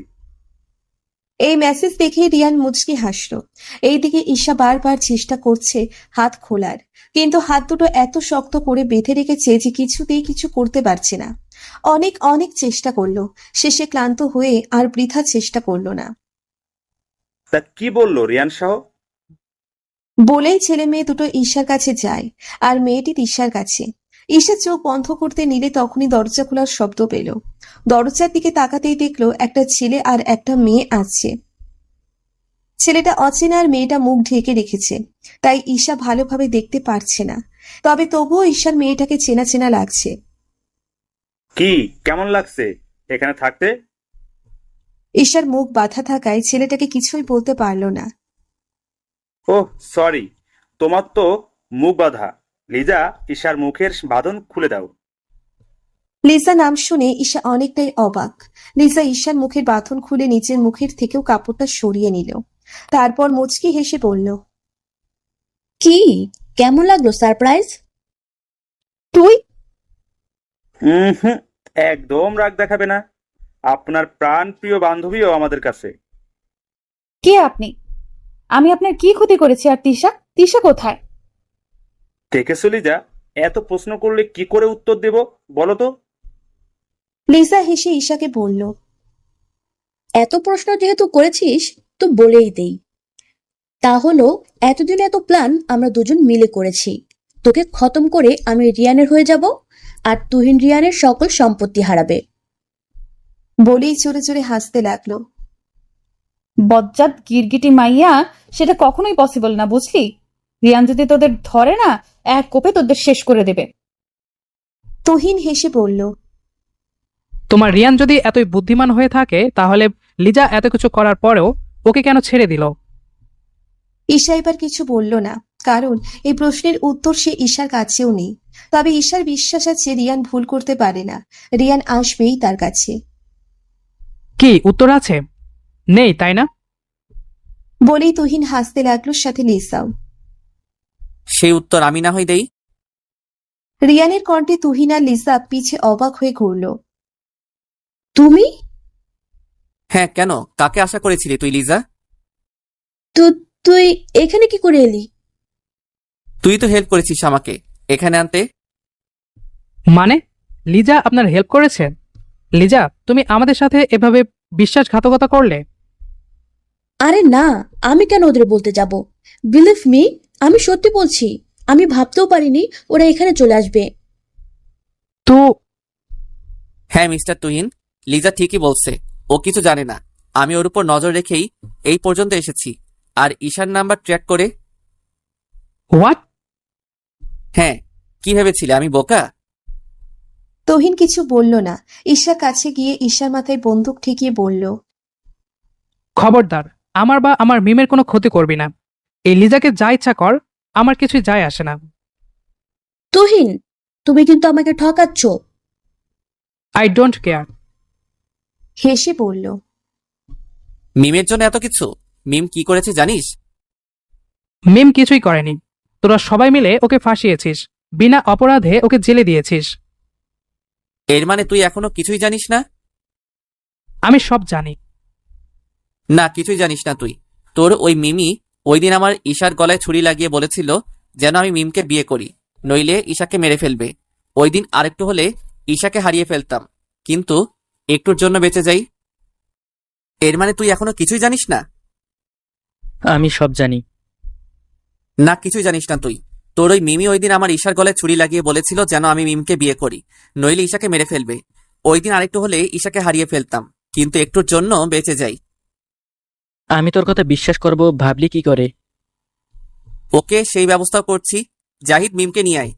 এই মেসেজ দেখে রিয়ান মুচকি হাসল। এইদিকে ঈশা বারবার চেষ্টা করছে হাত খোলার, কিন্তু হাত দুটো এত শক্ত করে বেঁধে রেখেছে যে কিছুতেই কিছু করতে পারছে না। অনেক অনেক চেষ্টা করলো, শেষে ক্লান্ত হয়ে আর বৃথা চেষ্টা করলো না। তা কি বললো রিয়ান শাহ? বলেই ছেলে মেয়ে দুটো ঈশার কাছে যায় আর মেয়েটি ঈশার কাছে। ঈশা চোখ বন্ধ করতে নিলে তখনই দরজা খোলার শব্দ পেল। দরজার দিকে তাকাতেই দেখলো একটা ছেলে আর একটা মেয়ে আছে। ছেলেটা অচেনা আর মেয়েটা মুখ ঢেকে রেখেছে, তাই ঈশা ভালোভাবে দেখতে পারছে না। তবে তবুও ঈশার মেয়েটাকে চেনা চেনা লাগছে। কি কেমন লাগছে এখানে থাকতে? ঈশার মুখ বাঁধা থাকায় ছেলেটাকে কিছুই বলতে পারলো না। ওহ সরি, তোমার তো মুখ বাঁধা। লিজা, ঈশার মুখের বাঁধন খুলে দাও। লিজা নাম শুনে ঈশা অনেকটাই অবাক। লিজা ঈশার মুখের বাঁধন খুলে নিজের মুখের থেকেও কাপড়টা সরিয়ে নিল। তারপর মুচকি হেসে বলল, কি, কেমন লাগলো সারপ্রাইজ? তুই? হুম, একদম রাগ দেখাবে না। আপনার প্রাণ প্রিয় বান্ধবীও আমাদের কাছে। কে আপনি? আমি আপনার কি ক্ষতি করেছি? আর তিশা, তিশা কোথায়? দেখেছো লিজা, এত প্রশ্ন করলে কি করে উত্তর দেব বলো তো? লিজা হেসে ঈশাকে বলল, এত প্রশ্ন যেহেতু করেছিস তো বলেই দেই। তা হলো, এতদিন এত প্ল্যান আমরা দুজন মিলে করেছি। তোকে খতম করে আমি রিয়ানের হয়ে যাব, আর তুহিন রিয়ানের সকল সম্পত্তি হারাবে। বলেই জোরে জোরে হাসতে লাগলো। বজ্জাত গিরগিটি মাইয়া, সেটা কখনোই পসিবল না, বুঝলি? রিয়ান যদি তোদের ধরে না, এক কোপে তোদের শেষ করে দেবে। তুহিন হেসে বলল, তোমার রিয়ান যদি এতই বুদ্ধিমান হয়ে থাকে তাহলে লিজা এত কিছু করার পরেও ওকে কেন ছেড়ে দিল? ঈশা এবার কিছু বলল না, কারণ এই প্রশ্নের উত্তর সে ঈশার কাছেও নেই। তবে ঈশার বিশ্বাস আছে রিয়ান ভুল করতে পারে না, রিয়ান আসবেই তার কাছে। কি উত্তর আছে? নেই, তাই না? বলেই তুহিন হাসতে লাগলো, সাথে লিসাও। সেই উত্তর আমি না হয় দেই। রিয়ানের কণ্ঠে তুহিন আর লিসা পিছে অবাক হয়ে ঘুরল। তুমি? হ্যাঁ, কেন? কাকে আশা করেছিলি তুই, লিজা? তুই এখানে কি করে এলি? তুই তো হেল্প করেছিস আমাকে এখানে আনতে। মানে লিজা আপনার হেল্প করেছে? লিজা, তুমি আমাদের সাথে এভাবে বিশ্বাসঘাতকতা করলে? আরে না, আমি কেন ওদের বলতে যাব? বিলিভ মি, আমি সত্যি বলছি। আমি ভাবতেও পারিনি ওরা এখানে চলে আসবে। তো হ্যাঁ মিস্টার তুহিন, লিজা ঠিকই বলছে। ও কিছু জানে না। আমি ওর উপর নজর রেখেই এই পর্যন্ত এসেছি। আর ঈশার নাম্বার ট্র্যাক করে। হোয়াট? হ্যাঁ, কি ভেবেছিলে আমি বোকা? তুহিন কিছু বলল না। ঈশা কাছে গিয়ে ঈশার মাথায় বন্দুক ঠেকিয়ে বলল, খবরদার, আমার বা আমার মিমের কোনো ক্ষতি করবি না। এই লিজাকে যা ইচ্ছা কর, আমার কিছুই যায় আসে না। তুহিন, তুমি কিন্তু আমাকে ঠকাচ্ছ। I don't care. হেসে বলল, মিমের জন্য এত কিছু? মিম কি করেছে জানিস? মিম কিছুই করেনি। তোরা সবাই মিলে ওকে ফাঁসিয়েছিস, বিনা অপরাধে ওকে জেলে দিয়েছিস। এর মানে তুই এখনো কিছুই জানিস না? আমি সব জানি। না, কিছুই জানিস না তুই। তোর ওই মিমি ওই দিন আমার ঈশার গলায় ছুরি লাগিয়ে বলেছিল যেন আমি মিমকে বিয়ে করি, নইলে ঈশাকে মেরে ফেলবে। ওই দিন আরেকটু হলে ঈশাকে হারিয়ে ফেলতাম, কিন্তু একটুর জন্য বেঁচে যাই। এর মানে তুই এখনো কিছুই জানিস না? আমি সব জানি। না, কিছুই জানিস না তুই। তোর ওই মিমি ওই দিন আমার ঈশার গলায় ছুরি লাগিয়ে বলেছিল যেন আমি মিমকে বিয়ে করি, নইলে ঈশাকে মেরে ফেলবে। ওই দিন আরেকটু হলে ঈশাকে হারিয়ে ফেলতাম, কিন্তু একটুর জন্য বেঁচে যাই। আমি তোর কথা বিশ্বাস করব ভাবলি কি করে? ওকে, সেই ব্যবস্থা করছি। জাহিদ, মিমকে নিয়ে আয়।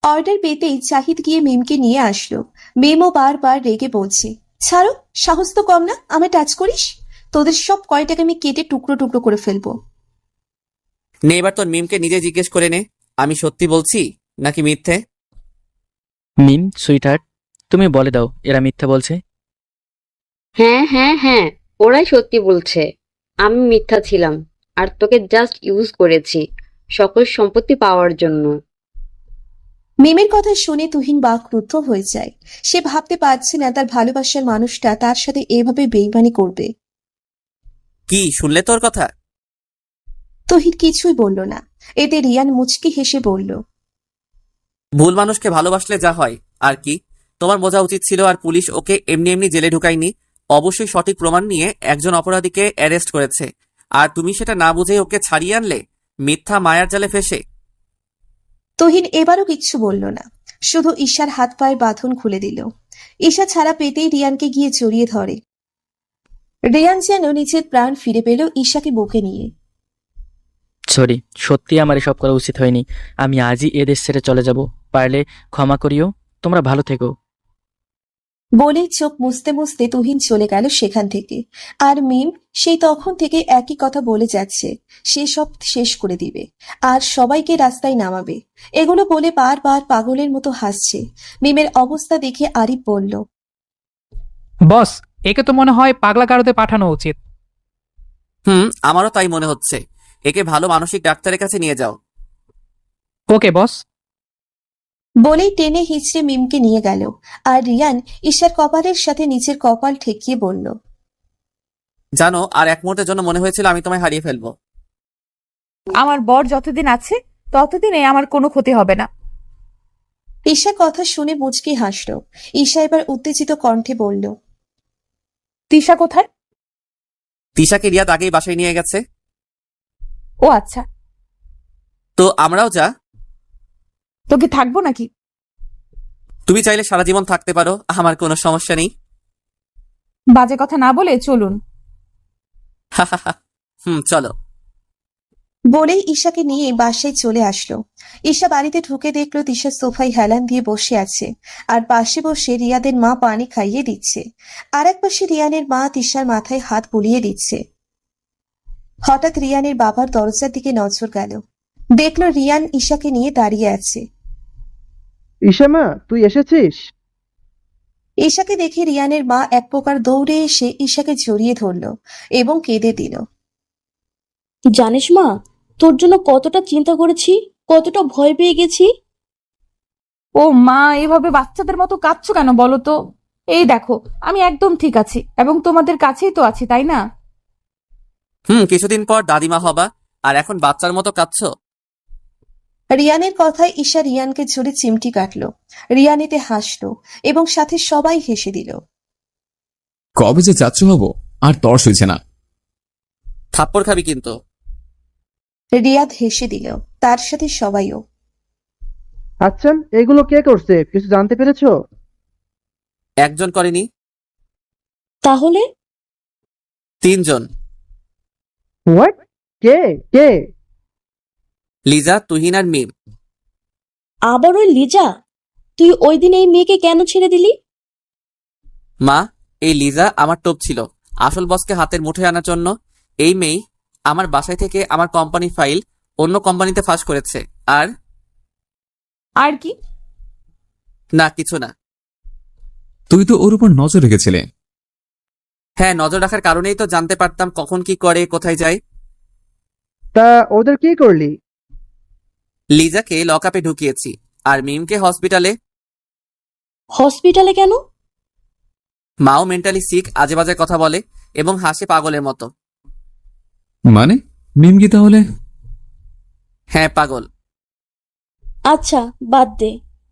অর্ডার পেতেই জাহিদ গিয়ে মিমকে নিয়ে আসলো। মিমও বারবার রেগে বলছে, ছাড়ো, সাহস তো কম না, আমায় টাচ করিস। তোদের সব কয়টাকে আমি কেটে টুকরো টুকরো করে ফেলবো। নে, এবার তোর মিমকে নিজে জিজ্ঞেস করে নে, আমি সত্যি বলছি নাকি মিথ্যে। মিম সুইটহার্ট, তুমি বলে দাও এরা মিথ্যা বলছে। হ্যাঁ হ্যাঁ হ্যাঁ, ওরাই সত্যি বলছে। আমি মিথ্যা ছিলাম, আর তোকে জাস্ট ইউজ করেছি সকল সম্পত্তি পাওয়ার জন্য। মিমের কথা শুনে তুহিন বাকরুদ্ধ হয়ে যায়। সে ভাবতে পারছে না তার ভালোবাসার মানুষটা তার সাথে এভাবে বেইমানি করবে। কি শুনলে তোর কথা? তুহিন কিছুই বলল না। এতে রিয়ান মুচকি হেসে বলল, ভুল মানুষকে ভালোবাসলে যা হয় আর কি। তোমার বোঝা উচিত ছিল আর পুলিশ ওকে এমনি এমনি জেলে ঢুকায়নি। অবশ্যই সঠিক প্রমাণ নিয়ে একজন অপরাধীকে অ্যারেস্ট করেছে, আর তুমি সেটা না বুঝে ওকে ছাড়িয়ে আনলে মিথ্যা মায়ার জালে ফেসে। তুহিন এবারও কিচ্ছু বলল না, শুধু ঈশার হাত পায়ের বাঁধন খুলে দিল। ঈশা ছাড়া পেতেই রিয়ানকে গিয়ে জড়িয়ে ধরে। রিয়ান যেন নিজের প্রাণ ফিরে পেল ঈশাকে বুকে নিয়ে। সরি, সত্যি আমার এসব করা উচিত হয়নি। আমি আজই এ দেশ ছেড়ে চলে যাব। পারলে ক্ষমা করিও। তোমরা ভালো থেকো। বলেই চোখ মুছতে মুছতে তুহিন চলে গেল সেখান থেকে। আর মিম সেই তখন থেকে একই কথা বলে যাচ্ছে, সে সব শেষ করে দিবে আর সবাইকে রাস্তায় নামাবে। এগুলো বলে বারবার পাগলের মতো হাসছে। মিমের অবস্থা দেখে আরিফ বলল, বস, একে তো মনে হয় পাগলা গারদে পাঠানো উচিত। আমারও তাই মনে হচ্ছে। একে ভালো মানসিক ডাক্তারের কাছে নিয়ে যাও। ওকে বস। বলেই টেনে হিচড়ে মিমকে নিয়ে গেল। আর রিয়ান ঈশার কপালের সাথে নিচের কপাল ঠেকিয়ে বলল, জানো, আর এক মুহূর্তের জন্য মনে হয়েছিল আমি তোমায় হারিয়ে ফেলবো। আমার বর যতদিন আছে ততদিনে আমার কোনো ক্ষতি হবে না। ঈশা কথা শুনে মুচকি হাসল। ঈশা এবার উত্তেজিত কণ্ঠে বলল, তিশা কোথায়? তিশাকে রিয়াদ আগেই বাসায় নিয়ে গেছে। ও আচ্ছা। তো আমরাও যা। তোকে থাকবো নাকি? তুমি চাইলে সারা জীবন থাকতে পারো, আমার কোনো সমস্যা নেই। বাজে কথা না বলে চলুন। চলো। বলেই ঈশাকে নিয়ে বাসায় চলে আসলো। ঈশা বাড়িতে ঢুকে দেখলো তিশা সোফায় হেলান দিয়ে বসে আছে, আর পাশে বসে রিয়াদের মা পানি খাইয়ে দিচ্ছে। আর এক পাশে রিয়ানের মা তিশার মাথায় হাত বুলিয়ে দিচ্ছে। হঠাৎ রিয়ানের বাবার দরজার দিকে নজর গেল। দেখলো রিয়ান ঈশাকে নিয়ে দাঁড়িয়ে আছে। ঈশা মা, তুই এসেছিস? ঈশাকে দেখে রিয়ানের মা এক প্রকার দৌড়ে এসে ঈশাকে জড়িয়ে ধরলো এবং কেঁদে দিল। জানিস মা, তোর জন্য কতটা চিন্তা করেছি, কতটা ভয় পেয়ে গেছি। ও মা, এভাবে বাচ্চাদের মতো কাঁদছো কেন বলো তো? এই দেখো, আমি একদম ঠিক আছি এবং তোমাদের কাছেই তো আছি, তাই না? কিছুদিন পর দাদিমা হবা আর এখন বাচ্চার মতো কাঁদছো। রিয়ানের কথায় ঈশা রিয়ানকে জোরে চিমটি কাটলো। রিয়ান এতে হাসলো এবং সাথে সবাই হেসে দিল। কবে যে যাচ্ছ হব আর তর্স হয়েছে না। থাপ্পড় খাবি কিন্তু। রিয়াদ হেসে দিল, তার সাথে সবাইও। আচ্ছা, এগুলো কে করছে কিছু জানতে পেরেছো? একজন করেনি, তাহলে 3 জন। হোয়াট? কে কে? লিজা, তুহিন আর মিম। আবার ওই লিজা? তুই ওই দিন এই মেয়েকে কেন ছেড়ে দিলি? মা, এই লিজা আমার টোপ ছিল আসল বসকে হাতের মুঠোয় আনার জন্য। এই মেয়ে আমার বাসায় থেকে আমার কোম্পানি ফাইল অন্য কোম্পানিতে ফাঁস করেছে। আর আর কি? না, কিছু না। তুই তো ওর উপর নজর রেখেছিলে। হ্যাঁ, নজর রাখার কারণেই তো জানতে পারতাম কখন কি করে, কোথায় যায়। তা ওদের কি করলি? লিজাকে লকআপে ঢুকিয়েছি আর মিমকে হসপিটালে। হসপিটালে কেন? মাও মেন্টালি সিক, আজে বাজে কথা বলে এবং হাসে পাগলের মতো। মানে মিম কি তাহলে? হ্যাঁ, পাগল। আচ্ছা, বাদ দে।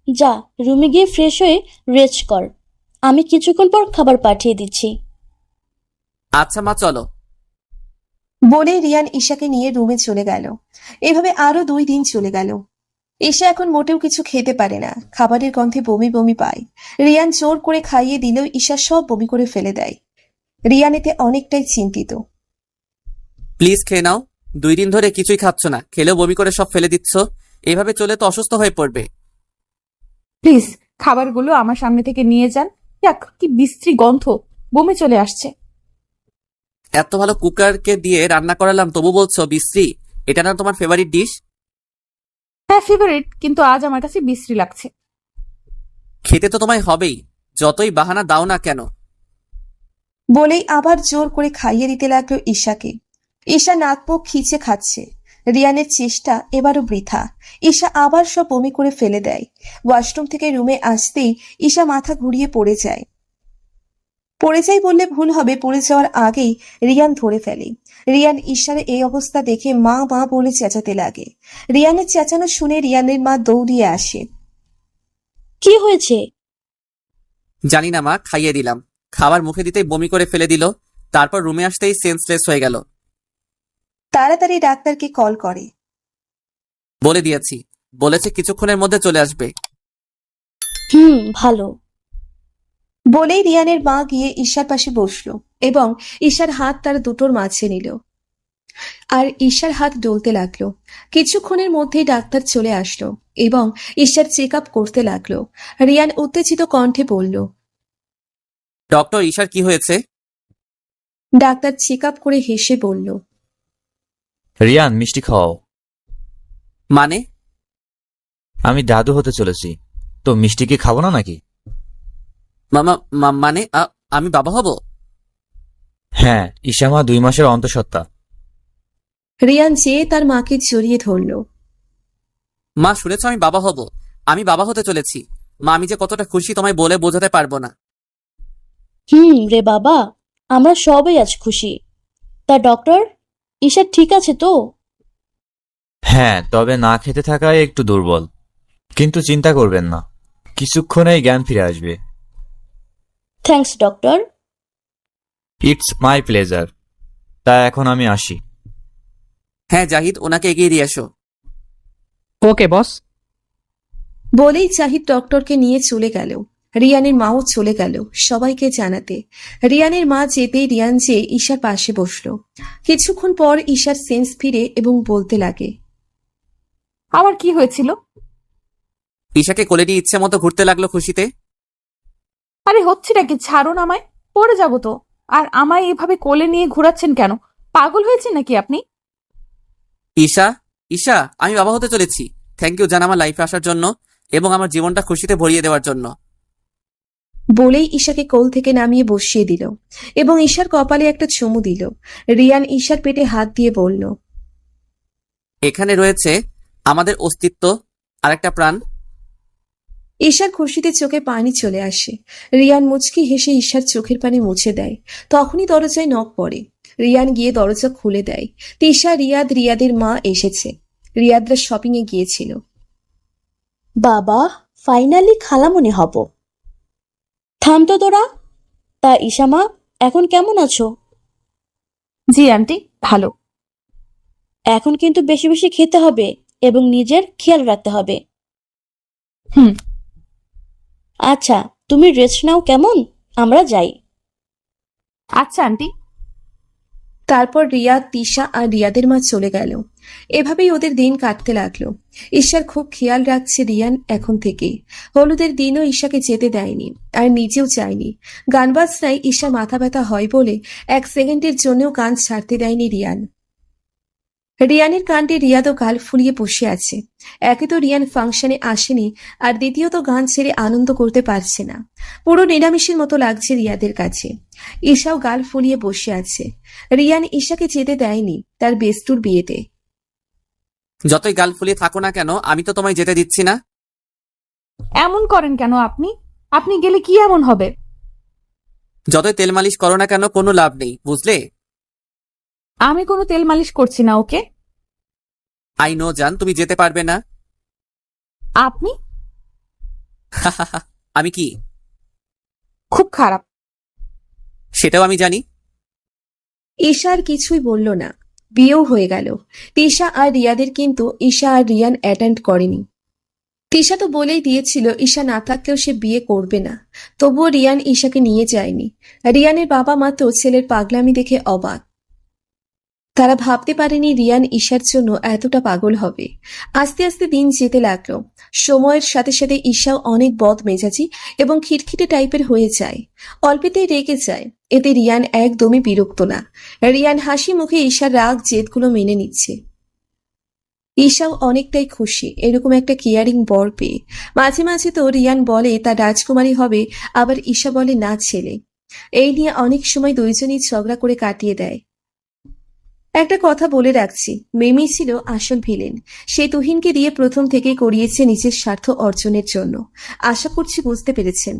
যা, রুমে গিয়ে ফ্রেশ হয়ে রেস্ট কর। আমি কিছুক্ষণ পর খাবার পাঠিয়ে দিচ্ছি। আচ্ছা মা, চলো। বলে রিয়ান ঈশাকে নিয়ে রুমে চলে গেল। এভাবে আরো 2 দিন চলে গেল। ঈশা এখন মোটেও কিছু খেতে পারে না, খাবারের গন্ধে বমি বমি পায়। রিয়ান জোর করে খাইয়ে দিলেও ঈশা সব বমি করে ফেলে দেয়। রিয়ান এতে অনেকটাই চিন্তিত। প্লিজ খেয়ে নাও। 2 দিন ধরে কিছুই খাচ্ছ না, খেলেও বমি করে সব ফেলে দিচ্ছ। এভাবে চলে তো অসুস্থ হয়ে পড়বে। প্লিজ খাবারগুলো আমার সামনে থেকে নিয়ে যান। যাক, কি বিশ্রী গন্ধ, বমি চলে আসছে। এত ভালো কুকারকে দিয়ে রান্না করালাম, তবু বলছো বিশ্রী? এটা না তোমার ফেভারিট ডিশ? হ্যাঁ, ফেভারিট, কিন্তু আজ আমার কাছে বিশ্রী লাগছে। খেতে তো তোমায় হবেই, যতই বাহানা দাও না কেন। বলেই আবার জোর করে খাইয়ে দিতে লাগলো ঈশাকে। ঈশা নাক মুখ খিচে খাচ্ছে। রিয়ানের চেষ্টা এবারও বৃথা। ঈশা আবার সব বমি করে ফেলে দেয়। ওয়াশরুম থেকে রুমে আসতেই ঈশা মাথা ঘুরিয়ে পড়ে যায় বললে ভুল হবে, পড়ে যাওয়ার আগেই রিয়ান ধরে ফেলে। রিয়ান ঈশার এই অবস্থা দেখে মা মা বলে চেঁচাতে লাগে। রিয়ানের চেঁচানো শুনে রিয়ানের মা দৌড়িয়ে আসে। কি হয়েছে? জানি না মা, খাইয়ে দিলাম। খাবার মুখে দিতেই বমি করে ফেলে দিল, তারপর রুমে আসতেই সেন্সলেস হয়ে গেল। তাড়াতাড়ি ডাক্তারকে কল করে। বলে দিয়েছি, বলেছে কিছুক্ষণের মধ্যে চলে আসবে। ভালো। বলেই রিয়ানের মা গিয়ে ঈশার পাশে বসলো এবং ঈশার হাত তার দুটোর মাঝে নিল। আর ঈশার হাত ডলতে লাগলো। কিছুক্ষণের মধ্যেই ডাক্তার চলে আসলো এবং ঈশার চেক আপ করতে লাগলো। রিয়ান উত্তেজিত কণ্ঠে বলল, ডক্টর, ঈশার কি হয়েছে? ডাক্তার চেক আপ করে হেসে বলল, রিয়ান, মিষ্টি খাওয়াও। মানে? আমি দাদু হতে চলেছি, তো মিষ্টি কি খাবো না নাকি? মামা, মানে আমি বাবা হব? হ্যাঁ, ঈশামা 2 মাসের অন্তঃসত্ত্বা। রিয়ান চেয়ে তার মাকে জড়িয়ে ধরল। মা, শুনেছ আমি বাবা হব? আমি বাবা হতে চলেছি। মা, আমি যে কতটা খুশি তোমায় বলে বোঝাতে পারবো না। রে বাবা, আমরা সবাই আজ খুশি। তা ডক্টর, ঈশা ঠিক আছে তো? হ্যাঁ, তবে না খেতে থাকায় একটু দুর্বল, কিন্তু চিন্তা করবেন না, কিছুক্ষণেই জ্ঞান ফিরে আসবে। Thanks doctor. It's my pleasure. তা এখন আমি আসি। হ্যাঁ জাহিদ, ওনাকে এগিয়ে দিয়ে এসো। ওকে বস। বলেই জাহিদ ডক্টরকে নিয়ে চলে গেল। রিয়ানের মাও চলে গেল সবাইকে জানাতে। রিয়ানের মা যেতেই রিয়ান যেয়ে ঈশার পাশে বসলো। কিছুক্ষণ পর ঈশার সেন্স ফিরে এবং বলতে লাগে, আমার কি হয়েছিল? ঈশাকে কোলে নিয়ে ইচ্ছে মতো ঘুরতে লাগলো খুশিতে। আরে হচ্ছেটা কি? ছাড়ুন আমায়, পড়ে যাব তো। আর আমায় এভাবে কোলে নিয়ে ঘোরাচ্ছেন কেন? পাগল হয়েছে নাকি আপনি? ঈশা, ঈশা, আমি বাবা হতে চলেছি। থ্যাংক ইউ জান আমার লাইফে আসার জন্য এবং আমার জীবনটা খুশিতে ভরিয়ে দেওয়ার জন্য। বলেই ঈশাকে কোল থেকে নামিয়ে বসিয়ে দিল এবং ঈশার কপালে একটা চুমু দিল। রিয়ান ঈশার পেটে হাত দিয়ে বলল, এখানে রয়েছে আমাদের অস্তিত্ব, আরেকটা প্রাণ। ঈশার খুশিতে চোখে পানি চলে আসে। রিয়ান মুচকি হেসে ঈশার চোখের পানি মুছে দেয়। তখনই দরজায় নক পড়ে। রিয়ান গিয়ে দরজা খুলে দেয়। তিশা, রিয়াদের মা এসেছে। রিয়াদরা শপিং এ গিয়েছিল। বাবা, ফাইনালি খালামণি হব। থাম তো তোরা। তা ঈশা মা, এখন কেমন আছো? জি আন্টি, ভালো। এখন কিন্তু বেশি বেশি খেতে হবে এবং নিজের খেয়াল রাখতে হবে। হুম। আচ্ছা, তুমি রেস্ট নাও কেমন? আমরা যাই। আচ্ছা আন্টি। তারপর রিয়াদ, তিশা আর রিয়াদের মা চলে গেল। এভাবেই ওদের দিন কাটতে লাগলো। ঈশার খুব খেয়াল রাখছে রিয়ান এখন থেকে। হলুদের দিনও ঈশাকে যেতে দেয়নি, আর নিজেও চায়নি। গান বাজনায় ঈশা মাথা ব্যথা হয় বলে 1 সেকেন্ডের জন্যও গান ছাড়তে দেয়নি রিয়ান। রিয়ানের কাণ্ডে রিয়াদও গাল ফুলিয়ে বসে আছে। একে তো রিয়ান ফাংশনে আসেনি, আর দ্বিতীয়ত গান ছেড়ে আনন্দ করতে পারছে না। পুরো নিরামিষের মতো লাগছে রিয়াদের কাছে। ঈশাও গাল ফুলিয়ে বসে আছে। রিয়ান ঈশাকে যেতে দেয়নি তার বেস্টুর বিয়েতে। যতই গাল ফুলিয়ে থাকো না কেন, আমি তো তোমায় যেতে দিচ্ছি না। এমন করেন কেন আপনি? আপনি গেলে কি এমন হবে? যতই তেল মালিশ করো না কেন, কোনো লাভ নেই, বুঝলে? আমি কোনো তেল মালিশ করছি না ওকে। আই নো জান, তুমি যেতে পারবে না। আপনি আমি কি? খুব খারাপ। সেটাও আমি জানি। ঈশা আর কিছুই বলল না। বিয়েও হয়ে গেল। তিশা আর রিয়াদের কিন্তু ঈশা আর রিয়ান অ্যাটেন্ড করেনি। তিশা তো বলেই দিয়েছিল ঈশা না থাকলেও সে বিয়ে করবে না। তবুও রিয়ান ঈশাকে নিয়ে যায়নি। রিয়ানের বাবা মা তো ছেলের পাগলামি দেখে অবাক। তারা ভাবতে পারেনি রিয়ান ঈশার জন্য এতটা পাগল হবে। আস্তে আস্তে দিন যেতে লাগলো। সময়ের সাথে সাথে ঈশাও অনেক বদ মেজাজি এবং খিটখিটে টাইপের হয়ে যায়। অল্পেতেই রেগে যায়। এতে রিয়ান একদমই বিরক্ত না। রিয়ান হাসি মুখে ঈশার রাগ জেদগুলো মেনে নিচ্ছে। ঈশাও অনেকটাই খুশি এরকম একটা কেয়ারিং বর পেয়ে। মাঝে মাঝে তো রিয়ান বলে তার রাজকুমারী হবে, আবার ঈশা বলে না ছেলে। এই নিয়ে অনেক সময় দুইজনই ঝগড়া করে কাটিয়ে দেয়। একটা কথা বলে রাখছি, মিমি ছিল আসল ভিলেন। সে তুহিনকে দিয়ে প্রথম থেকেই করিয়েছে নিজের স্বার্থ অর্জনের জন্য। আশা করছি বুঝতে পেরেছেন।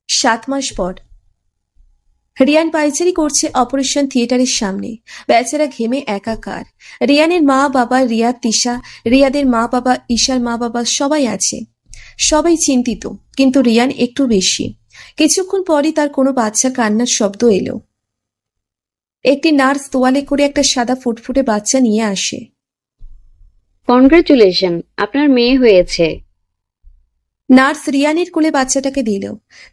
7 মাস পর রিয়ান পাইচারি করছে অপারেশন থিয়েটারের সামনে। বেচারা ঘেমে একাকার। রিয়ানের মা বাবা, রিয়াদ, তিশা, রিয়াদের মা বাবা, ঈশার মা বাবা সবাই আছে। সবাই চিন্তিত, কিন্তু রিয়ান একটু বেশি। কিছুক্ষণ পরই তার কোনো বাচ্চা কান্নার শব্দ এলো। একটি নার্স তোয়ালে করে একটা সাদা ফুটফুটে বাচ্চা নিয়ে আসে। কনগ্রাচুলেশন, আপনার মেয়ে হয়েছে। নার্স রিয়ানের কোলে বাচ্চাটাকে দিল।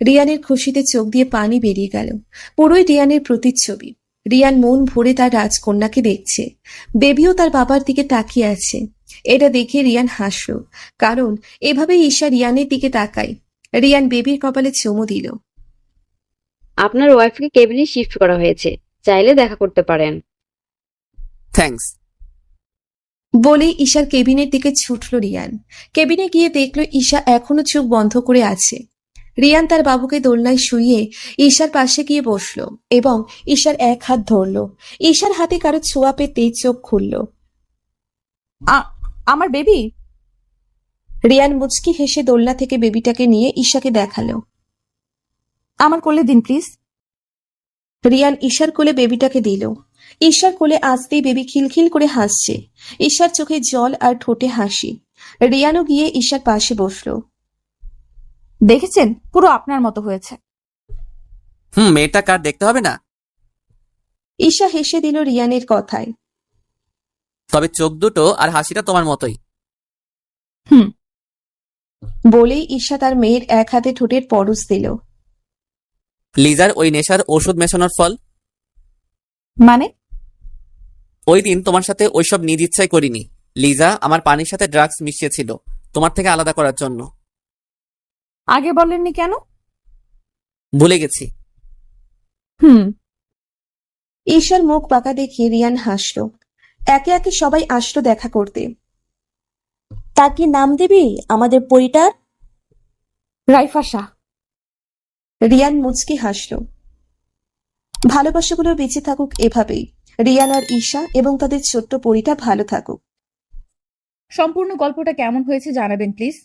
রিয়ানের খুশিতে চোখ দিয়ে পানি বেরিয়ে গেল। পুরোই রিয়ানের প্রতিচ্ছবি। রিয়ান মন ভরে তার রাজকন্যাকে দেখছে। বেবিও তার বাবার দিকে তাকিয়ে আছে। এটা দেখে রিয়ান হাসল, কারণ এভাবেই ঈশা রিয়ানের দিকে তাকায়। রিয়ান বেবির কপালে চুমু দিল। আপনার ওয়াইফকে কেবিনে শিফট করা হয়েছে, চাইলে দেখা করতে পারেন। থ্যাঙ্কস। বলেই ঈশার কেবিনের দিকে ছুটল রিয়ান। কেবিনে গিয়ে দেখল ঈশা এখনো চোখ বন্ধ করে আছে। রিয়ান তার বাবুকে দোলনায় শুইয়ে ঈশার পাশে গিয়ে বসল এবং ঈশার এক হাত ধরল। ঈশার হাতে কারো ছোঁয়া পেতেই চোখ খুলল। আমার বেবি। রিয়ান মুচকি হেসে দোলনা থেকে বেবিটাকে নিয়ে ঈশাকে দেখালো। আমার কোলে দিন প্লিজ। রিয়ান ঈশার কোলে বেবিটাকে দিল। ঈশার কোলে আসতেই বেবি খিলখিল করে হাসছে। ঈশার চোখে জল আর ঠোঁটে হাসি। রিয়ানও গিয়ে ঈশার পাশে বসল। দেখেছেন, পুরো আপনার মতো হয়েছে। মেয়েটা কার দেখতে হবে না? ঈশা হেসে দিল রিয়ানের কথায়। তবে চোখ দুটো আর হাসিটা তোমার মতোই। বলেই ঈশা তার মেয়ের এক হাতে ঠোঁটের পরশ দিল। লিজার ওই নেশার ওষুধ মেশানোর ফল। মানে? ওই দিন তোমার সাথে ওইসব নিজ ইচ্ছাই করিনি। লিজা আমার পানির সাথে ড্রাগস মিশিয়েছিল তোমার থেকে আলাদা করার জন্য। আগে বলেননি কেন? ভুলে গেছি। ঈশার মুখ বাঁকা দেখে রিয়ান হাসল। একে একে সবাই আসলো দেখা করতে। তা কি নাম দিবি আমাদের পরিটার? রাইফা শাহ। রিয়ান মুচকি হাসল। ভালোবাসাগুলো বেঁচে থাকুক এভাবেই। রিয়ান আর ঈশা এবং তাদের ছোট্ট পরিটা ভালো থাকুক। সম্পূর্ণ গল্পটা কেমন হয়েছে জানাবেন প্লিজ।